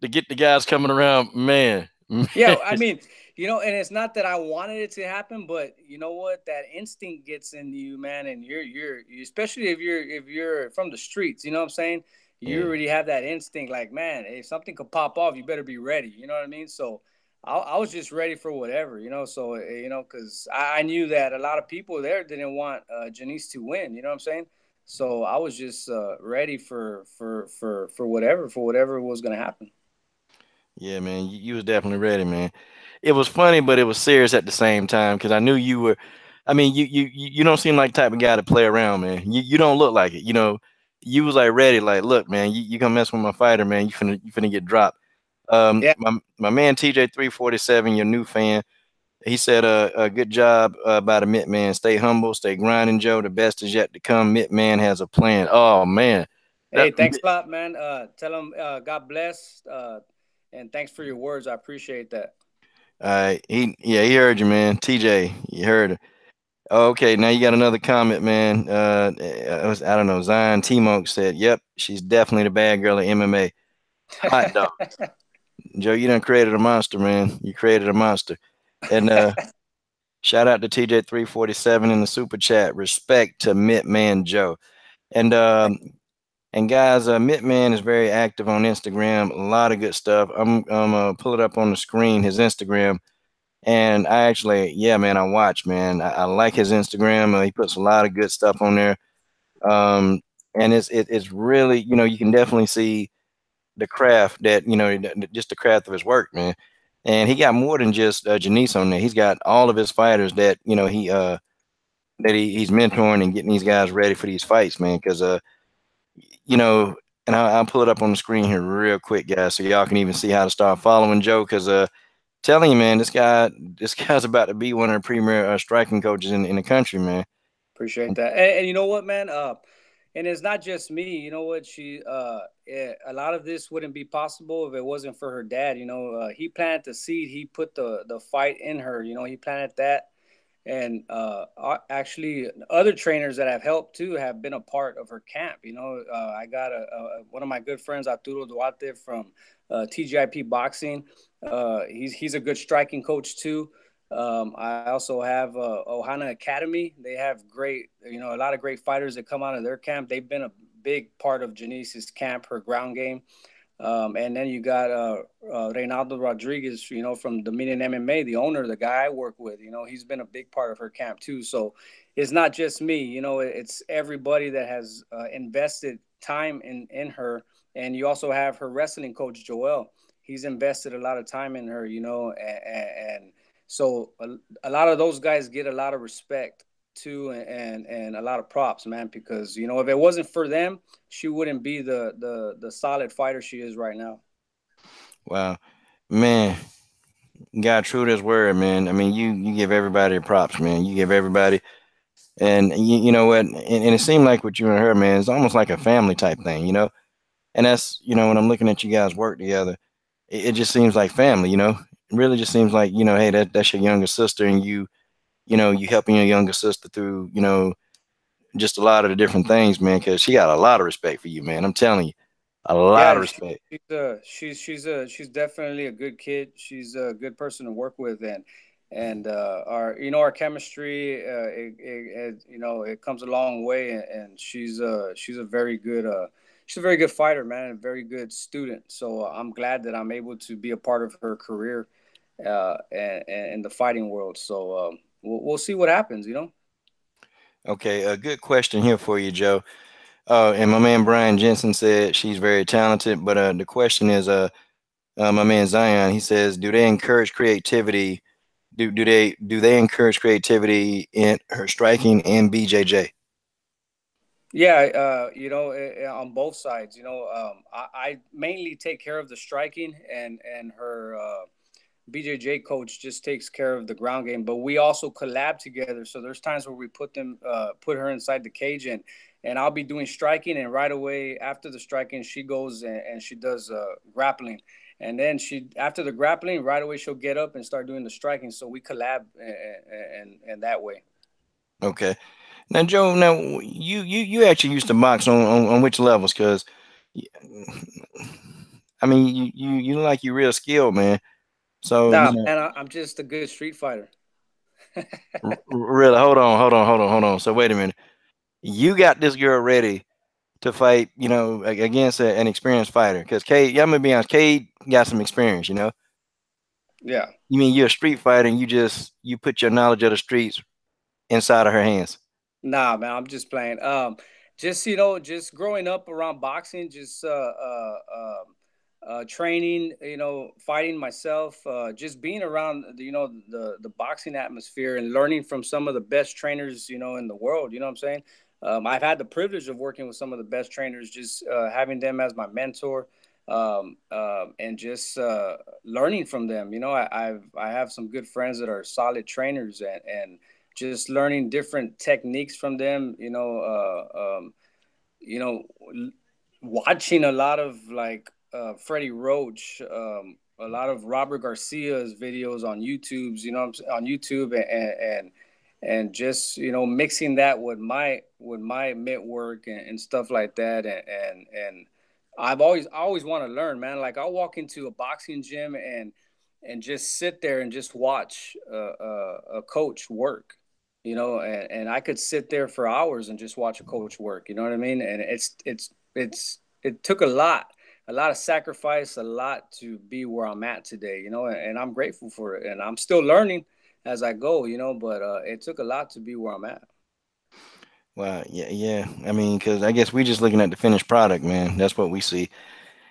to get the guys coming around. Man, man. Yeah, I mean, and it's not that I wanted it to happen, but you know what? That instinct gets into you, man, and especially if you're from the streets, you know what I'm saying? You Yeah. already have that instinct, like, man, if something could pop off, you better be ready. You know what I mean? So I was just ready for whatever, So because I knew that a lot of people there didn't want Janice to win. You know what I'm saying? So I was just ready for whatever was going to happen. Yeah, man, you was definitely ready, man. It was funny, but it was serious at the same time because I knew you were. I mean, you don't seem like the type of guy to play around, man. You don't look like it. You was like ready, like, look, man, you gonna mess with my fighter, man. You finna get dropped. Yeah. My man TJ 347, your new fan, he said, good job by the Mitt man. Stay humble, stay grinding, Joe. The best is yet to come. Mitt man has a plan. Oh man, that Hey, thanks a lot, man. Tell him God bless, and thanks for your words. I appreciate that. he heard you, man. TJ, you heard her. Okay, now you got another comment, man. I don't know. Zion T Monk said, "Yep, she's definitely the bad girl of MMA." Hot dog, Joe. You done created a monster, man. You created a monster. And shout out to TJ 347 in the super chat. Respect to Mitt Man Joe. And guys, Mitt Man is very active on Instagram. A lot of good stuff. I'm pull it up on the screen. His Instagram. And I actually, yeah, man, I watch, man. I like his Instagram. He puts a lot of good stuff on there. Um, and it's really, you can definitely see the craft that, just the craft of his work, man. And he got more than just Jeniece on there. He's got all of his fighters that, he's mentoring and getting these guys ready for these fights, man. Because you know, and I'll pull it up on the screen here real quick, guys, so y'all can even see how to start following Joe. Because telling you, man, this guy's about to be one of the premier striking coaches in the country, man. Appreciate that. And you know what, man? And it's not just me. You know what? A lot of this wouldn't be possible if it wasn't for her dad. He planted the seed. He put the fight in her. He planted that. And actually, other trainers that have helped too have been a part of her camp. I got one of my good friends, Arturo Duarte from TGIP Boxing. He's a good striking coach too. I also have Ohana Academy. They have a lot of great fighters that come out of their camp. They've been a big part of Jenice's camp, her ground game. And then you got Reynaldo Rodriguez, from Dominion MMA, the owner, the guy I work with. He's been a big part of her camp too. So it's not just me. It's everybody that has invested time in her. And you also have her wrestling coach, Joel. He's invested a lot of time in her. And so a lot of those guys get a lot of respect too, and a lot of props, man. Because if it wasn't for them, she wouldn't be the solid fighter she is right now. Wow, man, God, true to his word, man. I mean, you give everybody props, man. You give everybody, and you know what? And it seemed like with you and her, man, it's almost like a family type thing, you know. And that's, when I'm looking at you guys work together, it just seems like family, you know. It really just seems like, hey, that's your younger sister, and you helping your younger sister through, just a lot of the different things, man. Because she got a lot of respect for you, man. I'm telling you, a lot of Yeah, respect. she's definitely a good kid. She's a good person to work with, and our chemistry, it comes a long way, and she's a very good fighter, man, and a very good student. So I'm glad that I'm able to be a part of her career, and in the fighting world. So we'll see what happens. Okay, a good question here for you, Joe. And my man Brian Jensen said she's very talented, but the question is, my man Zion, he says, do they encourage creativity? Do they encourage creativity in her striking and BJJ? Yeah, on both sides. I mainly take care of the striking, and her BJJ coach just takes care of the ground game. But we also collab together. So there's times where we put her inside the cage, and I'll be doing striking, and right away after the striking, she goes and she does grappling, and then after the grappling, right away she'll get up and start doing the striking. So we collab and that way. Okay. Now, Joe, now you actually used to box on which levels? Because I mean, you look like you real skilled, man. So Nah, man, I'm just a good street fighter. really, hold on. So wait a minute. You got this girl ready to fight, against an experienced fighter. Because Cade, yeah, I'm gonna be honest, Cade got some experience. Yeah. You mean you're a street fighter and you put your knowledge of the streets inside of her hands. Nah, man, I'm just playing. Just growing up around boxing, just training, fighting myself, just being around, the boxing atmosphere and learning from some of the best trainers, in the world. You know what I'm saying? I've had the privilege of working with some of the best trainers, just having them as my mentor, and just learning from them. I have some good friends that are solid trainers, and just learning different techniques from them. You know, watching a lot of like Freddie Roach, a lot of Robert Garcia's videos on YouTube's, on YouTube, and just mixing that with my mitt work and stuff like that, and I always want to learn, man. Like I'll walk into a boxing gym and just sit there and just watch a coach work, and I could sit there for hours and just watch a coach work. You know what I mean? And it took a lot of sacrifice, a lot to be where I'm at today. And I'm grateful for it, and I'm still learning as I go. But it took a lot to be where I'm at. Wow, yeah, yeah. I mean, because I guess we just looking at the finished product, man. That's what we see.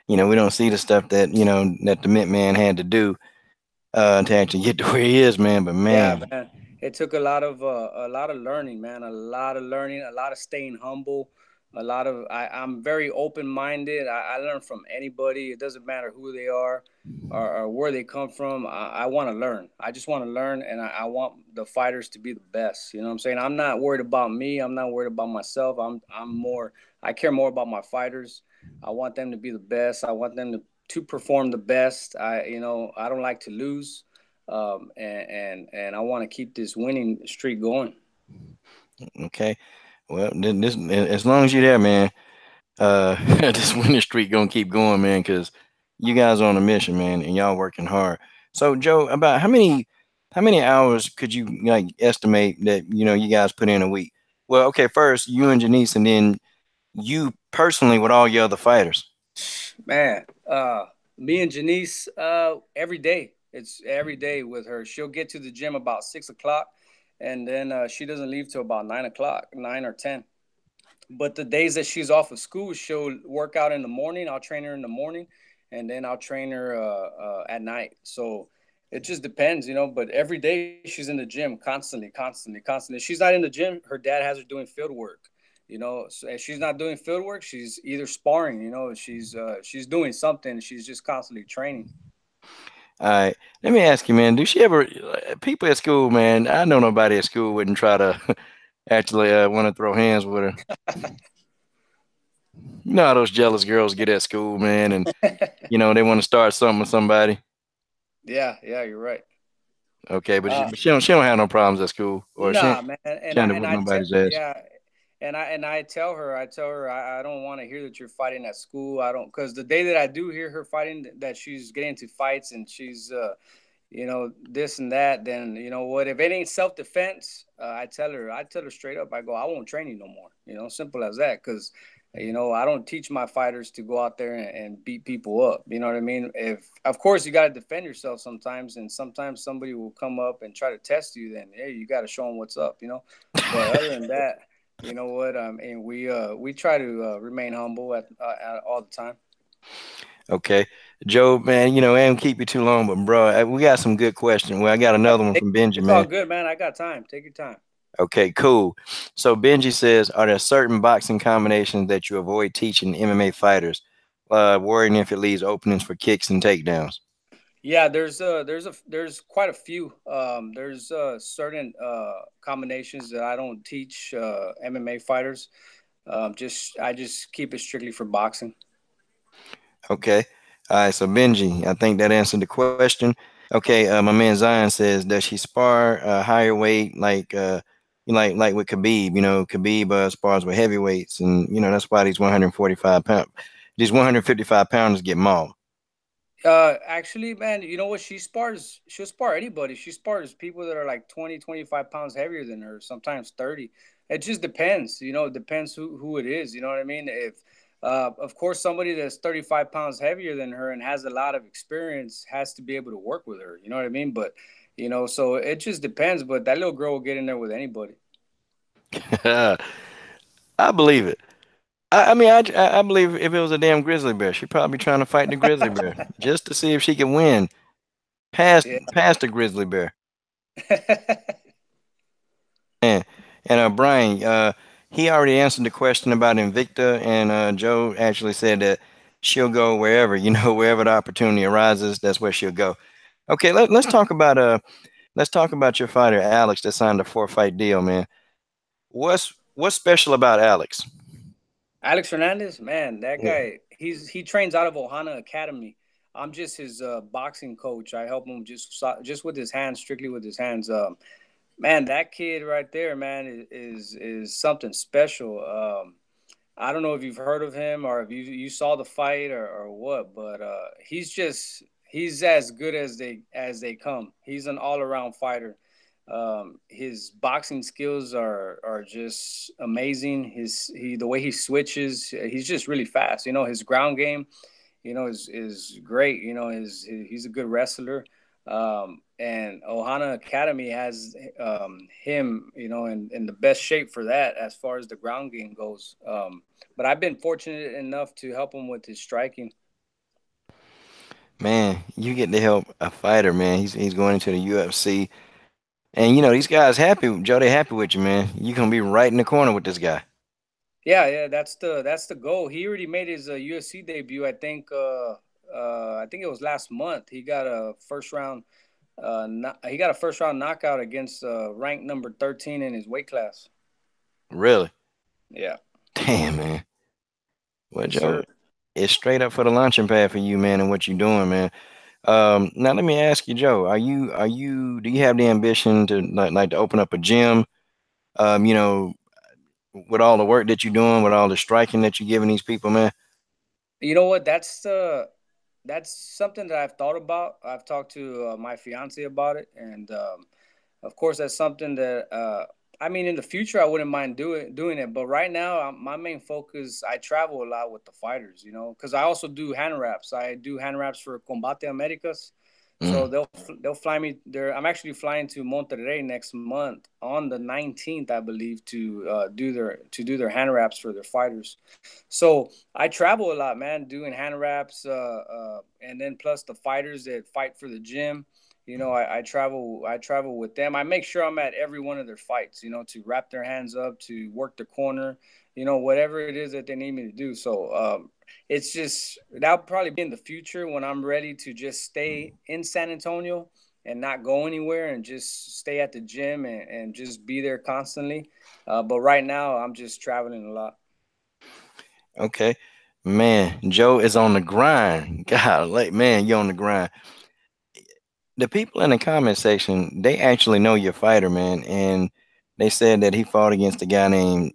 We don't see the stuff that that the Mint Man had to do to actually get to where he is, man. But Yeah, man, man. It took a lot of learning, man. A lot of learning, a lot of staying humble, a lot of I'm very open minded. I learn from anybody. It doesn't matter who they are or where they come from. I want to learn. I just want to learn, and I want the fighters to be the best. You know what I'm saying? I'm not worried about me. I'm not worried about myself. I'm more. I care more about my fighters. I want them to be the best. I want them to perform the best. I don't like to lose, and I want to keep this winning streak going. okay. Well, this as long as you're there, man. This winning streak gonna keep going, man. Because you guys are on a mission, man, and y'all working hard. So, Joe, about how many hours could you like estimate that you guys put in a week? Well, okay, first you and Jeniece, and then you personally with all your other fighters. Man, me and Jeniece, every day. It's every day with her. She'll get to the gym about 6 o'clock, and then she doesn't leave till about 9 o'clock, 9 or 10. But the days that she's off of school, she'll work out in the morning. I'll train her in the morning, and then I'll train her at night. So it just depends, But every day she's in the gym, constantly, constantly, constantly. If she's not in the gym, her dad has her doing field work. So if she's not doing field work, she's either sparring. She's doing something. She's just constantly training. All right, let me ask you, man. Do she ever people at school, man? I know nobody at school wouldn't try to actually want to throw hands with her. You know how those jealous girls get at school, man, and they want to start something with somebody. Yeah, yeah, you're right. Okay, but Uh, she don't have no problems at school, or nah, man, she ain't to whoop nobody's ass. yeah, and I tell her I don't want to hear that you're fighting at school. I don't, because the day that I do hear her fighting, that she's getting into fights and she's this and that, then you know what? If it ain't self defense, I tell her straight up. I go, I won't train you no more. Simple as that. Because I don't teach my fighters to go out there and beat people up. You know what I mean? If Of course you got to defend yourself sometimes, and sometimes somebody will come up and try to test you. Then hey, you got to show them what's up. But other than that, you know what? And we try to remain humble at all the time. Okay, Joe, man, I don't keep you too long, but bro, we got some good questions. Well, I got another one from Benji, It's all man. good, man. I got time. Take your time. Okay, cool. So Benji says, are there certain boxing combinations that you avoid teaching MMA fighters, worrying if it leaves openings for kicks and takedowns? Yeah, there's quite a few. There's certain combinations that I don't teach MMA fighters. Just I just keep it strictly for boxing. Okay. All right. So Benji, I think that answered the question. Okay. My man Zion says, does she spar higher weight like with Khabib? Khabib spars with heavyweights, and that's why these these 155 pounders get mauled. Actually, man, you know what? She'll spar anybody. She spars people that are like 20, 25 pounds heavier than her, sometimes 30. It just depends, it depends who it is. You know what I mean? If, of course, somebody that's 35 pounds heavier than her and has a lot of experience has to be able to work with her. You know what I mean? But, so it just depends. But that little girl will get in there with anybody. I believe it. I mean, I believe if it was a damn grizzly bear, she'd probably be trying to fight the grizzly bear just to see if she could win Yeah. past the grizzly bear. And Brian, he already answered the question about Invicta, and Joe actually said that she'll go wherever, wherever the opportunity arises, that's where she'll go. Okay, let's talk about your fighter Alex that signed a 4-fight deal, man. What's special about Alex? Alex Hernandez, man, that guy, he trains out of Ohana Academy. I'm just his boxing coach. I help him just with his hands, strictly with his hands. Man, that kid right there, man, is something special. I don't know if you've heard of him or if you saw the fight or what, but he's as good as they come. He's an all around fighter. His boxing skills are just amazing. The way he switches, he's just really fast. His ground game, is great. He's a good wrestler. And Ohana Academy has him, in the best shape for that as far as the ground game goes. But I've been fortunate enough to help him with his striking. Man, you get to help a fighter, man. He's going into the UFC, and these guys happy, Joe. They happy with you, man. You gonna be right in the corner with this guy. Yeah, yeah, that's the goal. He already made his UFC debut. I think it was last month. He got a first round knockout against ranked number 13 in his weight class. Really? Yeah, Damn, man. Well, yes, Joe, sir. it's straight up for the launching pad for you, man, and what you're doing, man. Now let me ask you, Joe, do you have the ambition to like to open up a gym? You know, with all the work that you're doing, with all the striking that you're giving these people, man. You know what? That's something that I've thought about. I've talked to my fiance about it, and of course, that's something that I mean, in the future, I wouldn't mind doing it. But right now, my main focus. I travel a lot with the fighters, because I also do hand wraps. I do hand wraps for Combate Americas. So Mm, they'll fly me there. I'm actually flying to Monterrey next month on the 19th, I believe, to do their hand wraps for their fighters. So I travel a lot, man, doing hand wraps, and then plus the fighters that fight for the gym. I travel. I travel with them. I make sure I'm at every one of their fights. To wrap their hands up, to work the corner. Whatever it is that they need me to do. So it's just that'll probably be in the future when I'm ready to just stay in San Antonio and not go anywhere and just stay at the gym and just be there constantly. But right now, I'm just traveling a lot. okay. Man, Joe is on the grind. God, like man, you're on the grind. The people in the comment section, they actually know your fighter, man, and they said that he fought against a guy named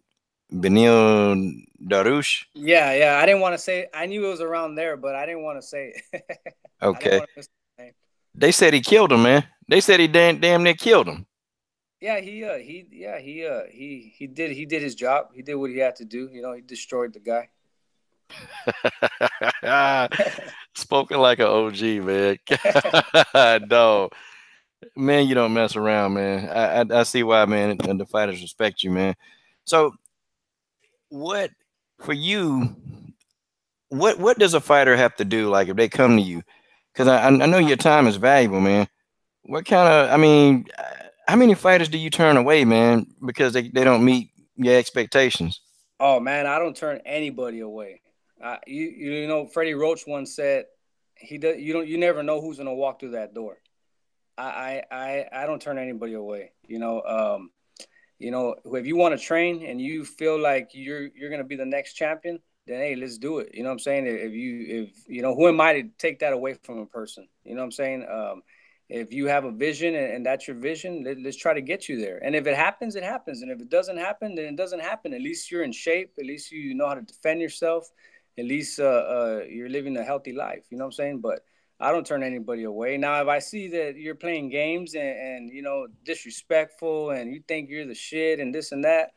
Benil Darush. Yeah, yeah. I didn't want to say. I knew it was around there, but I didn't want to say it. I didn't Okay. want to miss the name. They said he killed him, man. They said he damn near killed him. Yeah, he did his job. He did what he had to do. He destroyed the guy. Spoken like an OG, man. Dog. Man, you don't mess around, man. I see why, man, and the fighters respect you, man. So, what for you? What does a fighter have to do? Like if they come to you, because I know your time is valuable, man. What kind of? I mean, how many fighters do you turn away, man, because they don't meet your expectations? Oh man, I don't turn anybody away. Freddie Roach once said, "He does. You never know who's gonna walk through that door." I don't turn anybody away. If you want to train and you feel like you're gonna be the next champion, then hey, let's do it. You know what I'm saying? If who am I to take that away from a person? You know what I'm saying? If you have a vision and that's your vision, let's try to get you there. And if it happens, it happens. And if it doesn't happen, then it doesn't happen. At least you're in shape. At least you know how to defend yourself. At least you're living a healthy life. You know what I'm saying? But I don't turn anybody away. Now, if I see that you're playing games and disrespectful and you think you're the shit and this and that,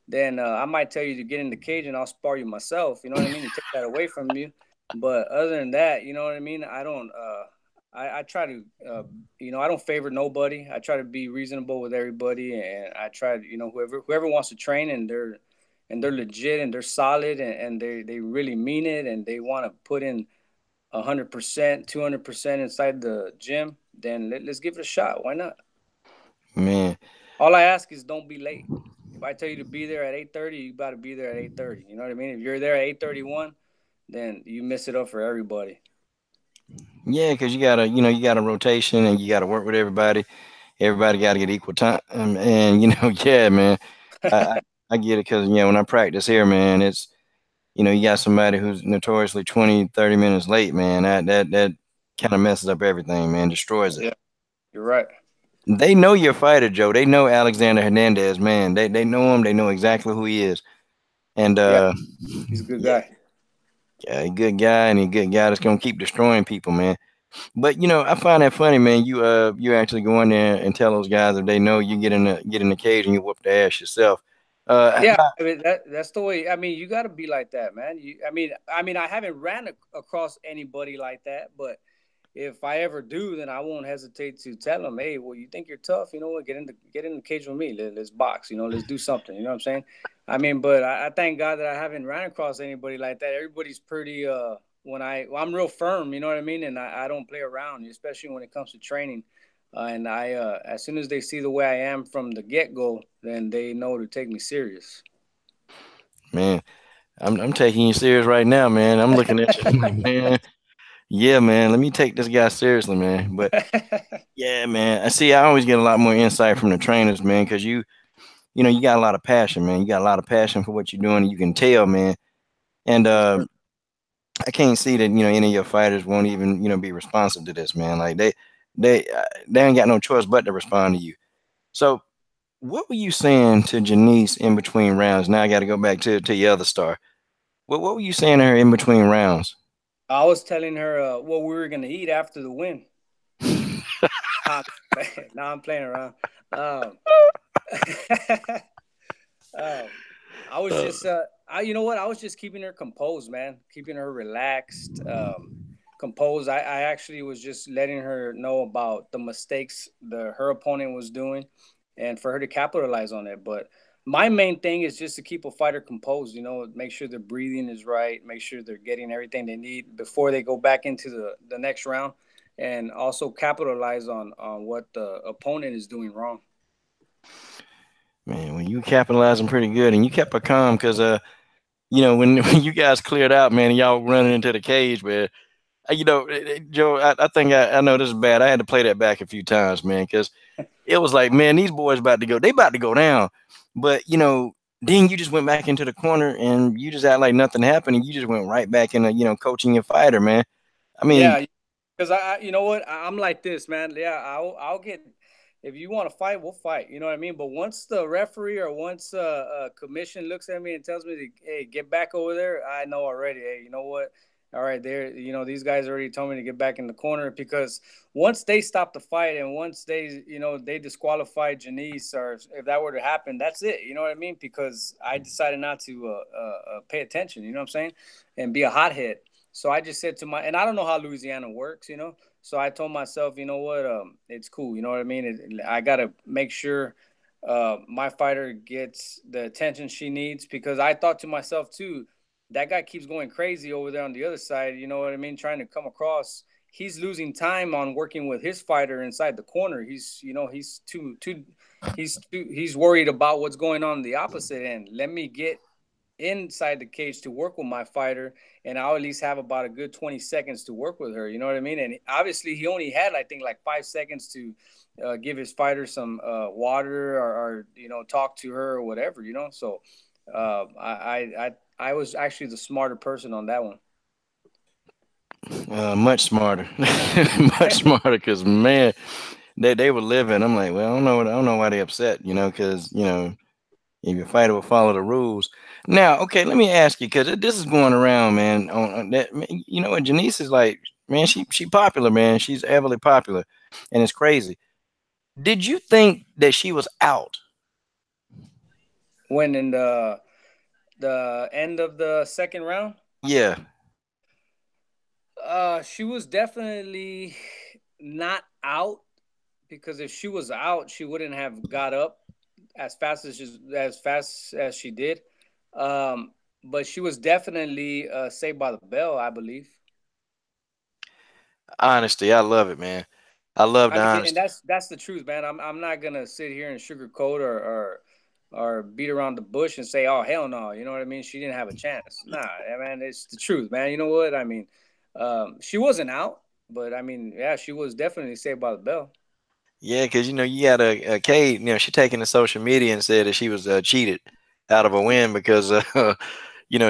then I might tell you to get in the cage and I'll spar you myself. You know what I mean? And take that away from you. But other than that, you know what I mean? I don't. I try to. I don't favor nobody. I try to be reasonable with everybody, and I try to. Whoever wants to train and and they're legit and they're solid and they really mean it and they want to put in 100%, 200% inside the gym, then let's give it a shot. Why not? Man, All I ask is don't be late. If I tell you to be there at 8:30, you got to be there at 8:30. You know what I mean? If you're there at 8:31, then you miss it up for everybody. yeah, because you got a rotation and you got to work with everybody. Everybody got to get equal time, and yeah, man, I I, I get it because when I practice here, man, it's you got somebody who's notoriously 20, 30 minutes late, man. That kind of messes up everything, man, destroys it. Yeah, you're right. They know your fighter, Joe. They know Alexander Hernandez, man. They know him. They know exactly who he is. And Yeah, he's a good yeah, guy. yeah, a good guy and a good guy that's gonna keep destroying people, man. But I find that funny, man. You actually go in there and tell those guys if they know you get in the cage and you whoop their ass yourself. Yeah, I mean that's the way. I mean, you got to be like that, man. I haven't ran across anybody like that, but if I ever do, then I won't hesitate to tell them, "Hey, well, you think you're tough? You know what? Get in the cage with me. Let's box. Let's do something. You know what I'm saying? I mean, but I thank God that I haven't ran across anybody like that. Everybody's pretty. I'm real firm. You know what I mean? And I don't play around, especially when it comes to training. And as soon as they see the way I am from the get go, then they know to take me serious. man, I'm taking you serious right now, man. I'm looking at you, I'm like, man, yeah, man. Let me take this guy seriously, man. But yeah, man. I see. I always get a lot more insight from the trainers, man, because you got a lot of passion, man. You got a lot of passion for what you're doing, and you can tell, man. And Yes, sir. I can't see that any of your fighters won't even be responsive to this, man. Like they ain't got no choice but to respond to you. So what were you saying to Jeniece in between rounds? Now I got to go back to your other star. What were you saying to her in between rounds? I was telling her what we were gonna eat after the win. Nah, nah, I'm playing around. Um, um, I was just, you know what? I was just keeping her composed, man, keeping her relaxed, composed. I actually was just letting her know about the mistakes her opponent was doing, and for her to capitalize on it. But my main thing is just to keep a fighter composed. Make sure their breathing is right, make sure they're getting everything they need before they go back into the next round, and also capitalize on what the opponent is doing wrong. Man, when you capitalizing pretty good, and you kept her calm because when when you guys cleared out, man, and y'all running into the cage, man. Joe, I think I know this is bad. I had to play that back a few times, man, because it was like, man, these boys about to go. They about to go down. But then you just went back into the corner and you just act like nothing happened, and you just went right back into coaching your fighter, man. I mean, Yeah, because you know what, I'm like this, man. Yeah, I'll get. If you want to fight, we'll fight. You know what I mean. But once the referee or once commission looks at me and tells me to, hey, get back over there, I know already. Hey, you know what? All right, there. These guys already told me to get back in the corner because once they stop the fight and once they disqualified Jeniece, or if that were to happen, that's it. You know what I mean? Because I decided not to pay attention. You know what I'm saying? And be a hothead. So I just said and I don't know how Louisiana works. So I told myself, you know what, it's cool. You know what I mean? I gotta make sure my fighter gets the attention she needs because I thought to myself too, that guy keeps going crazy over there on the other side. You know what I mean? Trying to come across. He's losing time on working with his fighter inside the corner. He's worried about what's going on the opposite end. Let me get inside the cage to work with my fighter, and I'll at least have about a good 20 seconds to work with her. You know what I mean? And obviously, he only had, I think, like 5 seconds to give his fighter some water or talk to her or whatever. So I was actually the smarter person on that one. much smarter, much smarter, because man, they were living. I'm like, well, I don't know why they upset, because if your fighter will follow the rules. Now, okay, let me ask you because this is going around, man. On that, you know what? Jeniece is like, man, she popular, man. She's heavily popular, and it's crazy. Did you think that she was out? When in the end of the second round, Yeah, she was definitely not out because if she was out, she wouldn't have got up as fast as she did. Um, but she was definitely Saved by the Bell, I believe. Honesty, I love it, man. I love I the mean, and honesty. that's the truth, man. I'm not gonna sit here and sugarcoat or beat around the bush and say, oh hell no, you know what I mean? She didn't have a chance. Nah, man, it's the truth, man. You know what I mean? She wasn't out, but I mean, yeah, she was definitely Saved by the Bell. Yeah, because you got a Kate. She taken to social media and said that she was cheated out of a win because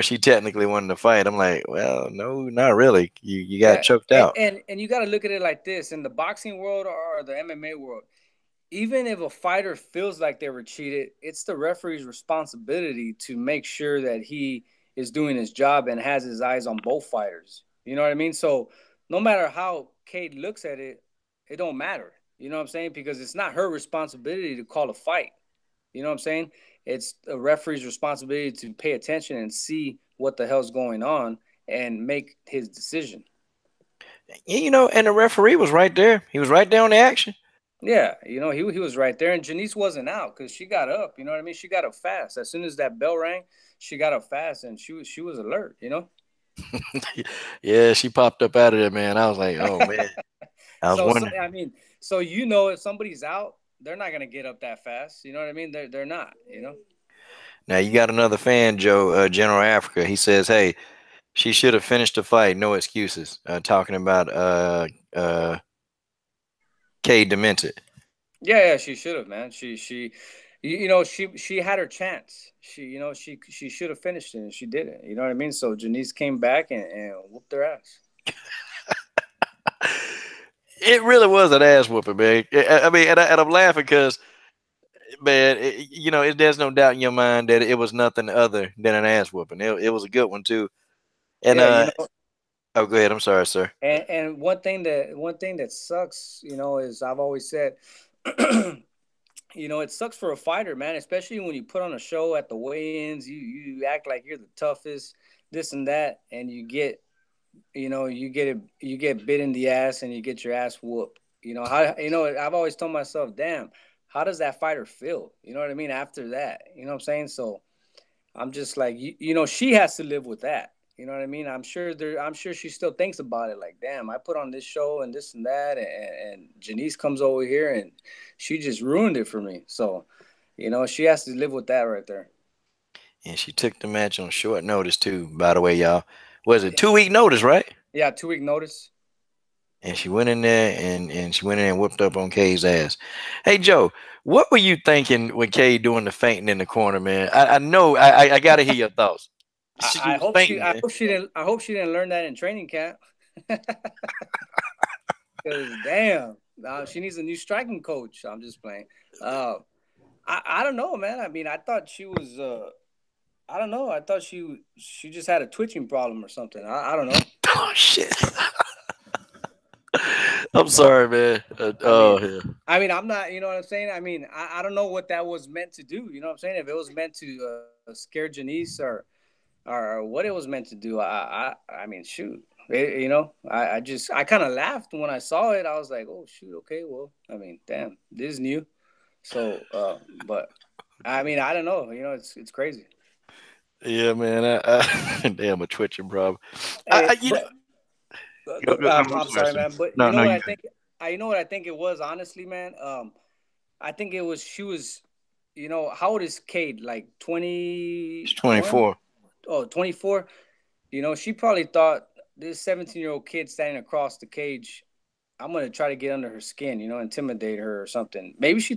she technically won the fight. I'm like, well, no, not really. You got Yeah, choked and out. and you got to look at it like this: in the boxing world or the MMA world, even if a fighter feels like they were cheated, it's the referee's responsibility to make sure that he is doing his job and has his eyes on both fighters. You know what I mean? So no matter how Cade looks at it, it don't matter. You know what I'm saying? Because it's not her responsibility to call a fight. You know what I'm saying? It's the referee's responsibility to pay attention and see what the hell's going on and make his decision. And the referee was right there. He was right there on the action. Yeah, he was right there, and Jeniece wasn't out because she got up. You know what I mean? She got up fast as soon as that bell rang. She got up fast, and she was alert. Yeah, she popped up out of there, man. I was like, oh man. I was So wondering. I mean, if somebody's out, they're not gonna get up that fast. You know what I mean? They're not. Now you got another fan, Joe, General Africa. He says, "Hey, she should have finished the fight. No excuses." Talking about K Demented. Yeah, yeah, she should have, man. She had her chance. She should have finished it, and she didn't. You know what I mean? So Janice came back and whooped her ass. It really was an ass whooping, man. I mean, and I'm laughing because, man, there's no doubt in your mind that it was nothing other than an ass whooping. It was a good one too. And Yeah, oh, go ahead. I'm sorry, sir. and one thing that sucks, is I've always said, it sucks for a fighter, man, especially when you put on a show at the weigh-ins. You act like you're the toughest, this and that, and you get bit in the ass and you get your ass whooped. I've always told myself, damn, how does that fighter feel? You know what I mean? After that, you know what I'm saying? So I'm just like, she has to live with that. You know what I mean? I'm sure she still thinks about it. Like, damn, I put on this show and this and that, and Janice comes over here and she just ruined it for me. So, she has to live with that right there. And she took the match on short notice too. By the way, y'all, was it 2 week notice, right? Yeah, 2 week notice. And she went in there and she went in and whooped up on Kay's ass. Hey Joe, what were you thinking with Kay doing the fainting in the corner, man? I know I gotta hear your thoughts. She I was hope she fainting, I man. hope she didn't I hope she didn't learn that in training camp. Because damn, she needs a new striking coach. I'm just playing. Uh, I don't know, man. I mean, I thought she was. I don't know. I thought she just had a twitching problem or something. I don't know. Oh shit. I'm sorry, man. I mean, Oh yeah. I'm not. You know what I'm saying? I mean, I don't know what that was meant to do. You know what I'm saying? If it was meant to scare Janice or what it was meant to do, I mean, shoot. I kind of laughed when I saw it. I was like, oh shoot, okay, well, I mean, damn, this is new. So, but I mean, I don't know. It's crazy. Yeah, man. Damn, a twitching problem. I, Hey, I you know, but I'm I'm sorry, sorry, sir. man. But No, you know no, what you I good. think? You know what I think it was, honestly, man. I think it was she was. How old is Cade? Like It's 21? 24. Oh, 24. She probably thought this 17-year-old kid standing across the cage. I'm gonna try to get under her skin, intimidate her or something. Maybe she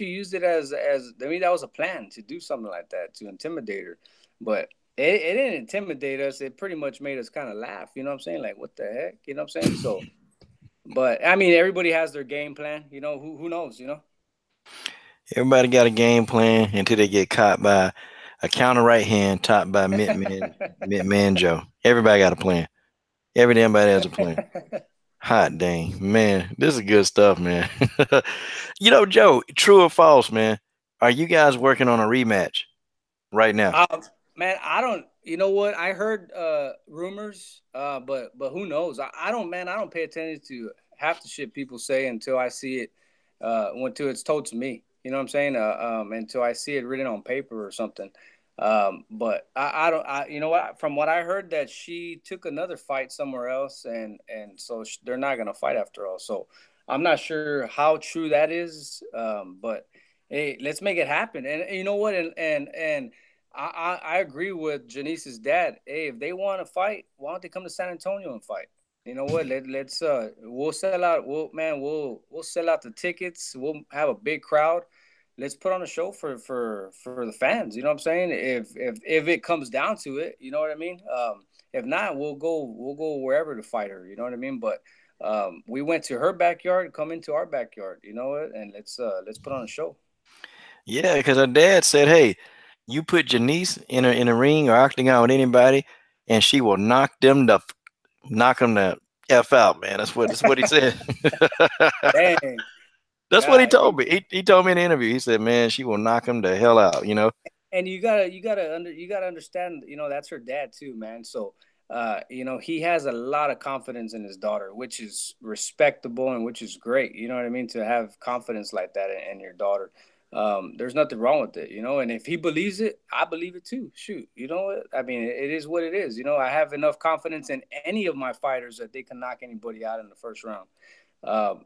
used it as maybe that was a plan to do something like that to intimidate her, but it didn't intimidate us. It pretty much made us kind of laugh. You know what I'm saying? Like, what the heck? You know what I'm saying? So, but I mean, everybody has their game plan. Who knows? Everybody got a game plan until they get caught by a counter right hand topped by Mitt Man Joe. Everybody got a plan. Every damn body has a plan. Hot dang, man, this is good stuff, man. Joe, true or false, man? Are you guys working on a rematch right now? Um, man, I don't. You know what? I heard rumors, but who knows? I don't, man. I don't pay attention to half the shit people say until I see it, until it's told to me. You know what I'm saying? Until I see it written on paper or something. But I don't, you know what? From what I heard, that she took another fight somewhere else, and so they're not gonna fight after all. So I'm not sure how true that is. But hey, let's make it happen. And you know what? And I agree with Jenice's dad. Hey, if they want to fight, why don't they come to San Antonio and fight? You know what? Let's we'll sell out. We'll sell out the tickets. We'll have a big crowd. Let's put on a show for the fans. You know what I'm saying? If it comes down to it, you know what I mean. If not, we'll go wherever to fight her. You know what I mean? But we went to her backyard, come into our backyard. You know what? And let's put on a show. Yeah, because her dad said, "Hey, you put Janice in a ring or octagon with anybody, and she will knock them the f out, man." That's what he said. Dang. That's what he Yeah, told me. He told me in the interview. He said, "Man, she will knock him the hell out." and you gotta understand, that's her dad too, man. So he has a lot of confidence in his daughter, which is respectable and which is great. You know what I mean? To have confidence like that in your daughter. There's nothing wrong with it, and if he believes it, I believe it too. Shoot, you know what I mean? It is what it is. I have enough confidence in any of my fighters that they can knock anybody out in the first round,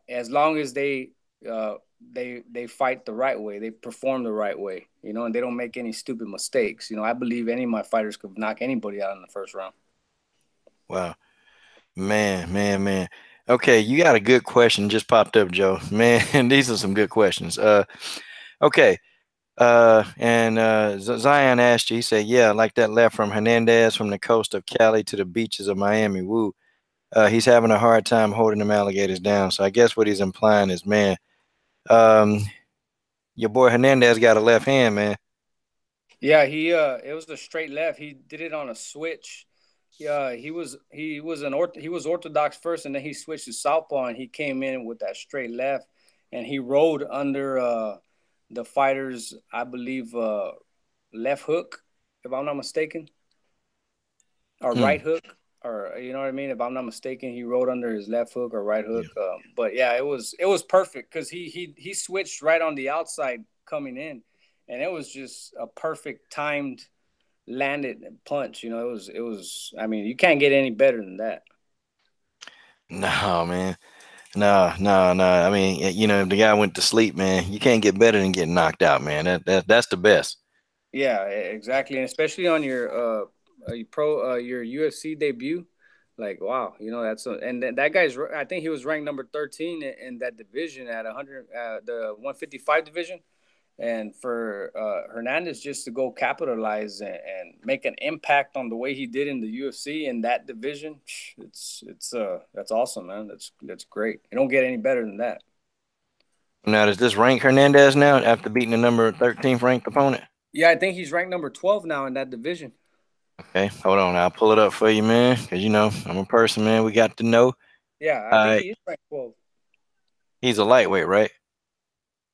as long as uh, they fight the right way, they perform the right way, and they don't make any stupid mistakes. I believe any of my fighters could knock anybody out in the first round. Wow, man, man, man. Okay, you got a good question just popped up, Joe. Man, these are some good questions. Okay. And Zion asked you, he said, "Yeah, like that left from Hernandez from the coast of Cali to the beaches of Miami. Woo. He's having a hard time holding them alligators down." So I guess what he's implying is, man, um, your boy Hernandez got a left hand, man. Yeah, it was a straight left. He did it on a switch. Yeah, he was orthodox first, and then he switched to southpaw, and he came in with that straight left, and he rode under the fighter's, I believe, left hook, if I'm not mistaken, or Hmm. right hook, or you know what I mean. If I'm not mistaken, he rode under his left hook or right Yeah. hook. But yeah, it was perfect because he switched right on the outside coming in, and it was just a perfect timed landed punch. It was. I mean, you can't get any better than that. No, man. No, no, no. I mean, if the guy went to sleep, man, you can't get better than getting knocked out, man. That's the best. Yeah, exactly, and especially on your UFC debut. Like wow, and that guy's. I think he was ranked number 13 in that division at 100, the 155 division. And for Hernandez just to go capitalize and make an impact on the way he did in the UFC in that division, it's that's awesome, man. That's great. You don't get any better than that. Now, does this rank Hernandez now after beating the number 13th ranked opponent? Yeah, I think he's ranked number 12 now in that division. Okay, hold on. I'll pull it up for you, man, because I'm a person, man. We got to know. Yeah, I think Uh, he is ranked 12. he's a lightweight, right?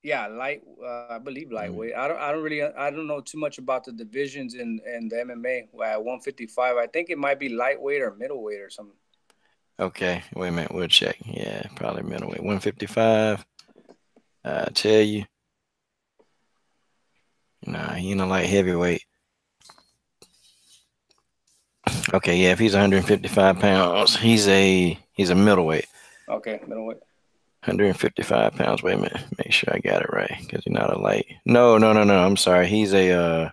Yeah, I believe Mm. lightweight. I don't know too much about the divisions in the MMA. At 155, I think it might be lightweight or middleweight or something. Okay, wait a minute. We'll check. Yeah, probably middleweight. 155. I tell you, nah, he ain't a light heavyweight. Okay, yeah, if he's 155 pounds, he's a middleweight. Okay, middleweight. 155 pounds. Wait a minute. Make sure I got it right, because he's not a light. No, no, no, no. I'm sorry. He's a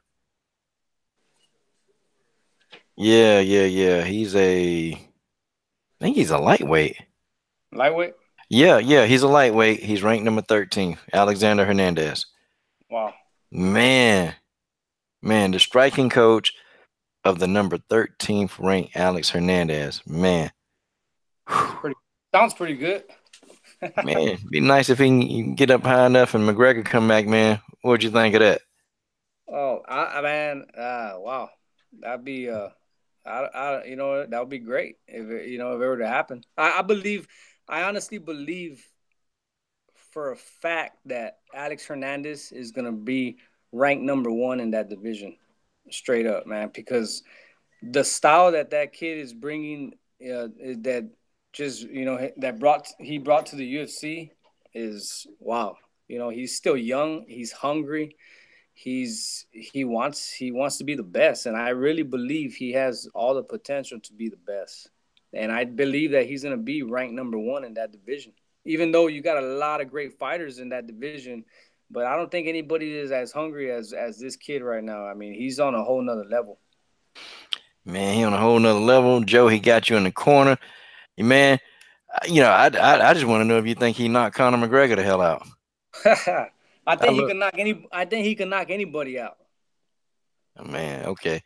yeah, yeah, yeah. I think he's a lightweight. Lightweight. Yeah, yeah, he's a lightweight. He's ranked number 13, Alexander Hernandez. Wow. Man, man, the striking coach of the number 13th ranked Alex Hernandez. Man, It's pretty. Sounds pretty good. man, be nice if he can get up high enough and McGregor come back, man. What'd you think of that? Oh, man, wow, that'd be that would be great if it were to happen. I believe, I honestly believe for a fact that Alex Hernandez is gonna be ranked number one in that division, straight up, man, because the style that kid is bringing, that just that brought to the UFC is wow. He's still young, he's hungry. he wants to be the best, and I really believe he has all the potential to be the best. And I believe that he's gonna be ranked number one in that division. Even though you got a lot of great fighters in that division, but I don't think anybody is as hungry as this kid right now. I mean, he's on a whole nother level. Man, he on a whole nother level. Joe, he got you in the corner. Man, I just want to know if you think he knocked Conor McGregor the hell out. I I think he look, can knock any. I think he can knock anybody out. oh, man, okay.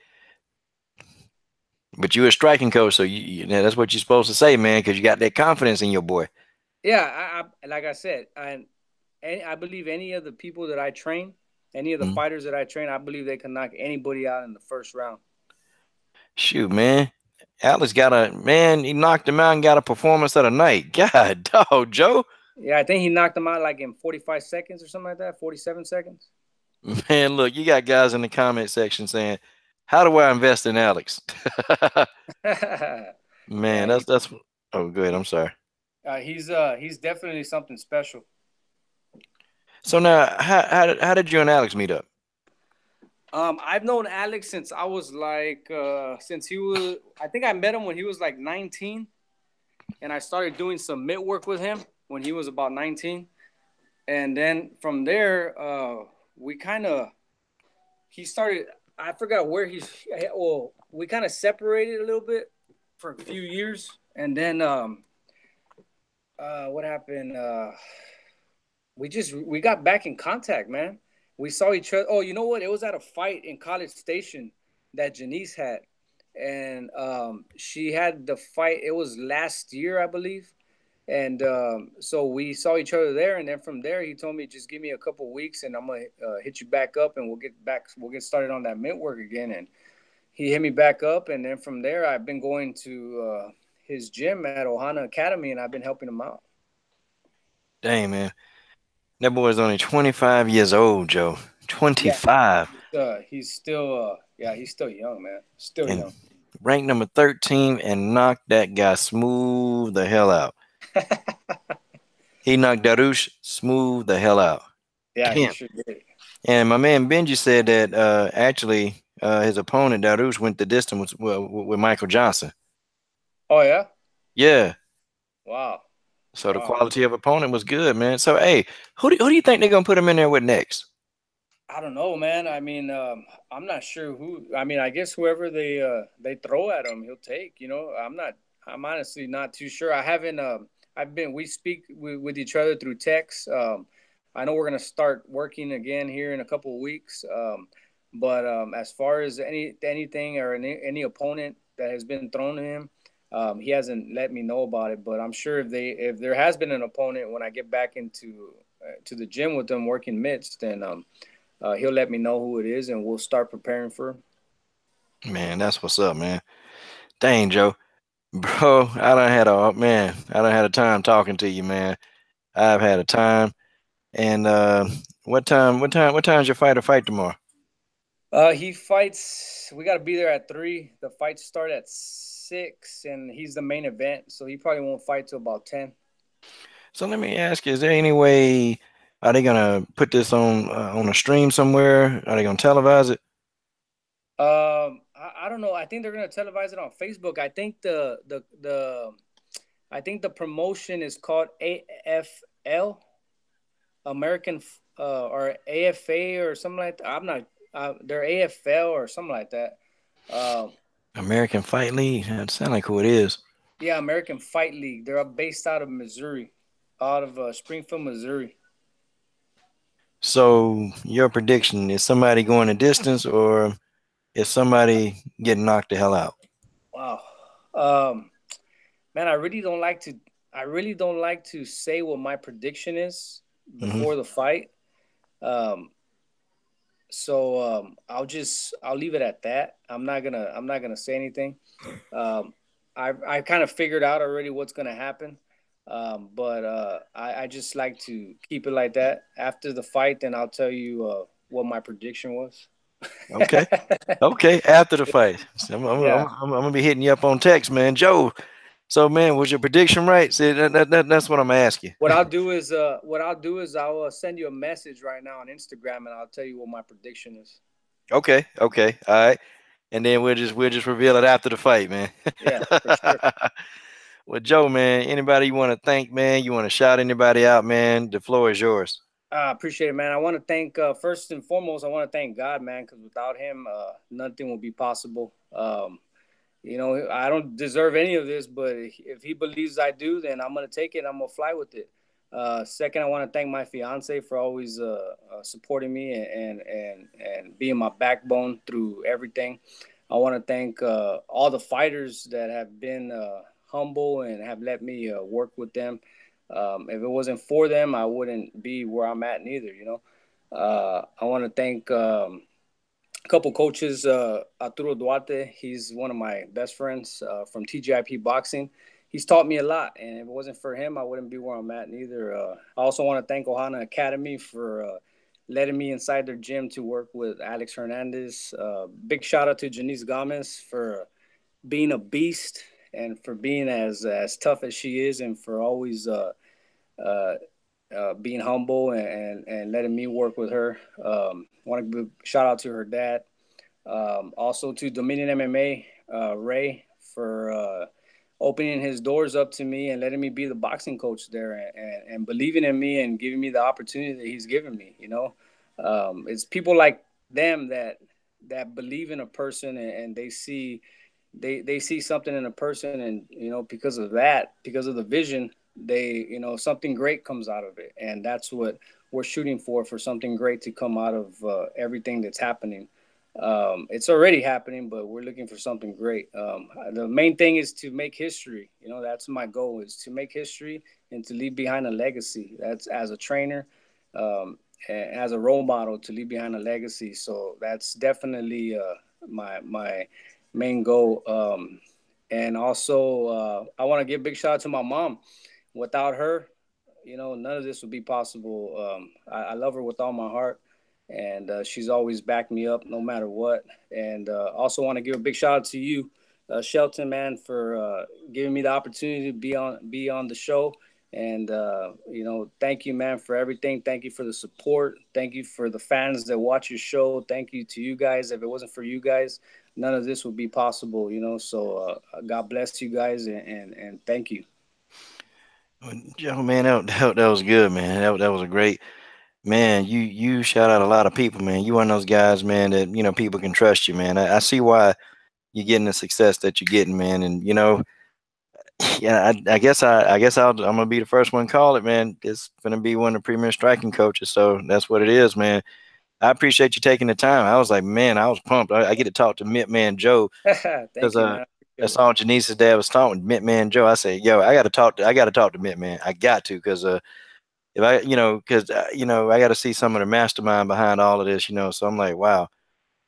But you a striking coach, so that's what you're supposed to say, man, because you got that confidence in your boy. Yeah, I like I said, I believe any of the people that I train, any of the Mhm. fighters that I train, I believe they can knock anybody out in the first round. Shoot, man. Alex got a man. He knocked him out and got a performance of the night. God, dog, Joe. Yeah, I think he knocked them out like in 45 seconds or something like that, 47 seconds. Man, look, you got guys in the comment section saying, "How do I invest in Alex?" Man, Man, that's. Oh, good. I'm sorry. he's definitely something special. So now, how did you and Alex meet up? I've known Alex since I was like since he was I think I met him when he was like 19, and I started doing some mitt work with him when he was about 19. And then from there we kind of he started I forgot where he's well we kind of separated a little bit for a few years, and then what happened we got back in contact, man. We saw each other. Oh, you know what? It was at a fight in College Station that Jeniece had, and she had the fight. It was last year, I believe. And so we saw each other there, and then from there, he told me, "Just give me a couple of weeks, and I'm gonna hit you back up, and we'll get started on that mint work again." And he hit me back up, and then from there, I've been going to his gym at Ohana Academy, and I've been helping him out. Dang, man, that boy's only 25 years old, Joe. Yeah, 25 he's still yeah, he's still young, man. Still and young. ranked number 13 and knocked that guy smooth the hell out. He knocked Darush smooth the hell out. Yeah, he Damn. sure did. And my man Benji said that actually his opponent Darush went the distance with Michael Johnson. Oh yeah. Yeah. Wow. So the Wow. quality of opponent was good, man. So hey, who do you think they're gonna put him in there with next? I don't know, man. I mean, I'm not sure who. I mean, I guess whoever they throw at him, he'll take. You know, I'm not. I'm honestly not too sure. I haven't. I've been. We speak with each other through text. I know we're gonna start working again here in a couple of weeks. But as far as anything or any opponent that has been thrown to him, he hasn't let me know about it. But I'm sure if there has been an opponent when I get back into to the gym with them working mitts, then he'll let me know who it is, and we'll start preparing for him. Man, that's what's up, man. Dang, Joe. Bro, I done had a time talking to you, man. I've had a time. And what time's your fight tomorrow? He fights. We got to be there at 3. The fights start at 6, and he's the main event, so he probably won't fight till about 10. So let me ask you, is there any way are they gonna put this on a stream somewhere? Are they gonna televise it? I don't know. I think they're gonna televise it on Facebook. I think the promotion is called AFL, American or AFA or something like that. I'm not. They're AFL or something like that. Um, American Fight League? That sound like who it is. yeah, American Fight League. They're based out of Missouri, out of Springfield, Missouri. So your prediction is somebody going a distance or is somebody getting knocked the hell out? Wow. Um, man, I really don't like to. I really don't like to say what my prediction is Hmm. before the fight. Um, so I'll leave it at that. I'm not gonna say anything. Um, I kind of figured out already what's gonna happen. But I just like to keep it like that. After the fight, then I'll tell you what my prediction was. Okay. Okay. After the fight. So I'm Yeah. gonna be hitting you up on text, man. Joe, So, man, was your prediction right? See, that's what I'm asking. What I'll do is I'll send you a message right now on Instagram, and I'll tell you what my prediction is. Okay, okay, all right. And then we'll just reveal it after the fight, man. Yeah, for sure. Well, Joe, man, anybody you want to thank, man? You want to shout anybody out, man? The floor is yours. I appreciate it, man. I want to thank first and foremost. I want to thank God, man, because without Him, nothing will be possible. I don't deserve any of this, but if He believes I do, then I'm gonna take it. I'm gonna fly with it. Second, I want to thank my fiance for always supporting me and being my backbone through everything. I want to thank all the fighters that have been humble and have let me work with them. If it wasn't for them, I wouldn't be where I'm at neither. I want to thank a couple coaches. Arturo Duarte, he's one of my best friends from TGIP Boxing. He's taught me a lot, and if it wasn't for him, I wouldn't be where I'm at neither. I also want to thank Ohana Academy for letting me inside their gym to work with Alex Hernandez. Big shout out to Jeniece Gamez for being a beast and for being as tough as she is, and for always uh, being humble and letting me work with her. Want to give a shout out to her dad. Also to Dominion MMA, Ray, for opening his doors up to me and letting me be the boxing coach there and believing in me and giving me the opportunity that he's given me. It's people like them that believe in a person and they see something in a person, and because of that, because of the vision, they something great comes out of it, and that's what we're shooting for something great to come out of everything that's happening. It's already happening, but we're looking for something great. The main thing is to make history. That's my goal, is to make history and to leave behind a legacy. That's as a trainer, as a role model, to leave behind a legacy. So that's definitely my main goal. And also, I want to give a big shout out to my mom. Without her, none of this would be possible. I love her with all my heart, and she's always backed me up no matter what. And also want to give a big shout out to you, Shelton, man, for giving me the opportunity to be on the show. And thank you, man, for everything. Thank you for the support. Thank you for the fans that watch your show. Thank you to you guys. If it wasn't for you guys, none of this would be possible. So God bless you guys, and thank you. Well, Joe, man, that was good, man. That was a great man. You shout out a lot of people, man. You one of those guys, man, that people can trust you, man. I see why you're getting the success that you're getting, man. And yeah, I'm gonna be the first one to call it, man. It's gonna be one of the premier striking coaches, so that's what it is, man. I appreciate you taking the time. I was like, man, I was pumped. I get to talk to Mitt Man Joe because Thank you, man. I appreciate that's it. all Jenice's dad was talking. Mitt Man Joe. I said, yo, I got to talk to Mitt Man. I got to because if I because I got to see some of the mastermind behind all of this, So I'm like, wow.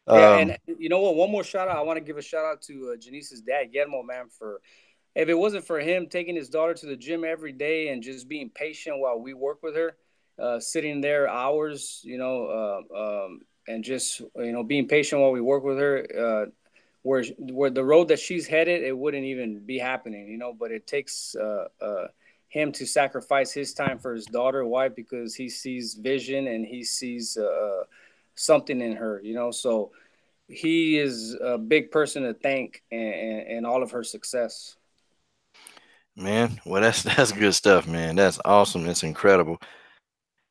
Yeah, Um, and you know what? One more shout out. I want to give a shout out to Janice's dad, Guillermo, man, for if it wasn't for him taking his daughter to the gym every day and just being patient while we work with her, sitting there hours, and just being patient while we work with her, where the road that she's headed, it wouldn't even be happening, But it takes him to sacrifice his time for his daughter. Why? Because he sees vision and he sees something in her, So he is a big person to thank and all of her success. man, well that's good stuff, man. That's awesome. That's incredible.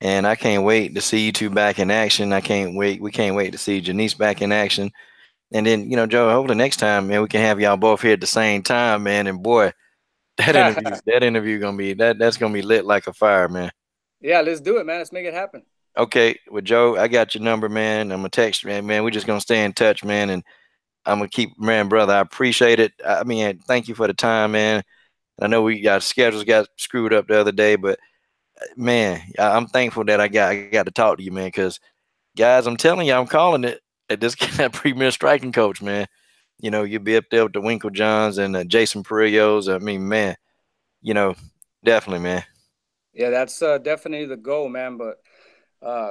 And I can't wait to see you two back in action. I can't wait. We can't wait to see Janice back in action. And then, Joe, hopefully next time, man, we can have y'all both here at the same time, man. And boy, that interview gonna be that's gonna be lit like a fire, man. Yeah, let's do it, man. Let's make it happen. Okay, well, Joe, I got your number, man. I'm gonna text you, man. We're just gonna stay in touch, man, and I'm gonna keep, man, brother. I appreciate it. I mean, thank you for the time, man. I know we got schedules got screwed up the other day, but man, I'm thankful that I got to talk to you, man. Because guys, I'm telling you, I'm calling it at this premier striking coach, man. You'll be up there with the Winkle Johns and Jason Perillos. I mean, man, you know, definitely, man. Yeah, that's definitely the goal, man. But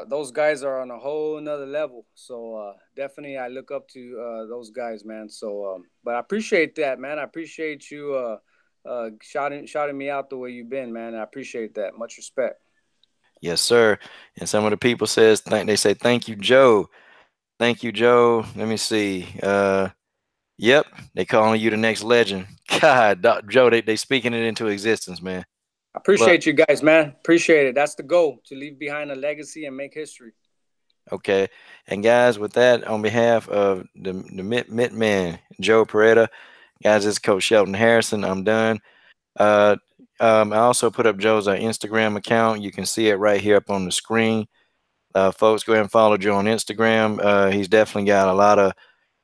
those guys are on a whole nother level. So definitely, I look up to those guys, man. So, but I appreciate that, man. I appreciate you shouting me out the way you've been, man. I appreciate that. Much respect. Yes, sir. And some of the people says they say thank you, Joe. Thank you, Joe. Let me see. Yep, they calling you the next legend. God, Joe, they speaking it into existence, man. I Look, appreciate you guys, man. Appreciate it. That's the goal, to leave behind a legacy and make history. okay. And guys, with that, on behalf of the Mitt man, Joe Pereida, guys, this is Coach Shelton Harrison. I'm done. Uh, I also put up Joe's Instagram account. You can see it right here up on the screen. Folks, go ahead and follow Joe on Instagram. He's definitely got a lot of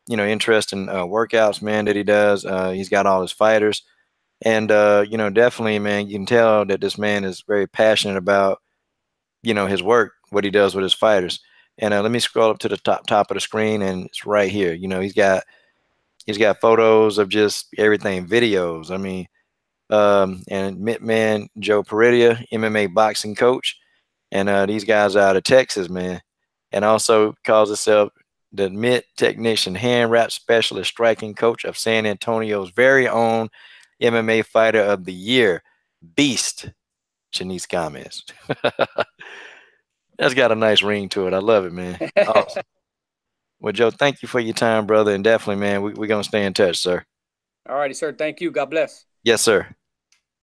interesting workouts, man, that he does. He's got all his fighters, and definitely, man, you can tell that this man is very passionate about his work, what he does with his fighters. And let me scroll up to the top of the screen, and it's right here. He's got photos of just everything, videos. I mean, and Mitt man Joe Pereira, MMA boxing coach, and these guys are out of Texas, man, and also calls himself the Mitt technician, hand wrap specialist, striking coach of San Antonio's very own MMA fighter of the year, Beast Jeniece Gamez. That's got a nice ring to it. I love it, man. Awesome. Well, Joe, thank you for your time, brother, and definitely, man, we're gonna stay in touch, sir. All righty, sir. Thank you. God bless. Yes, sir.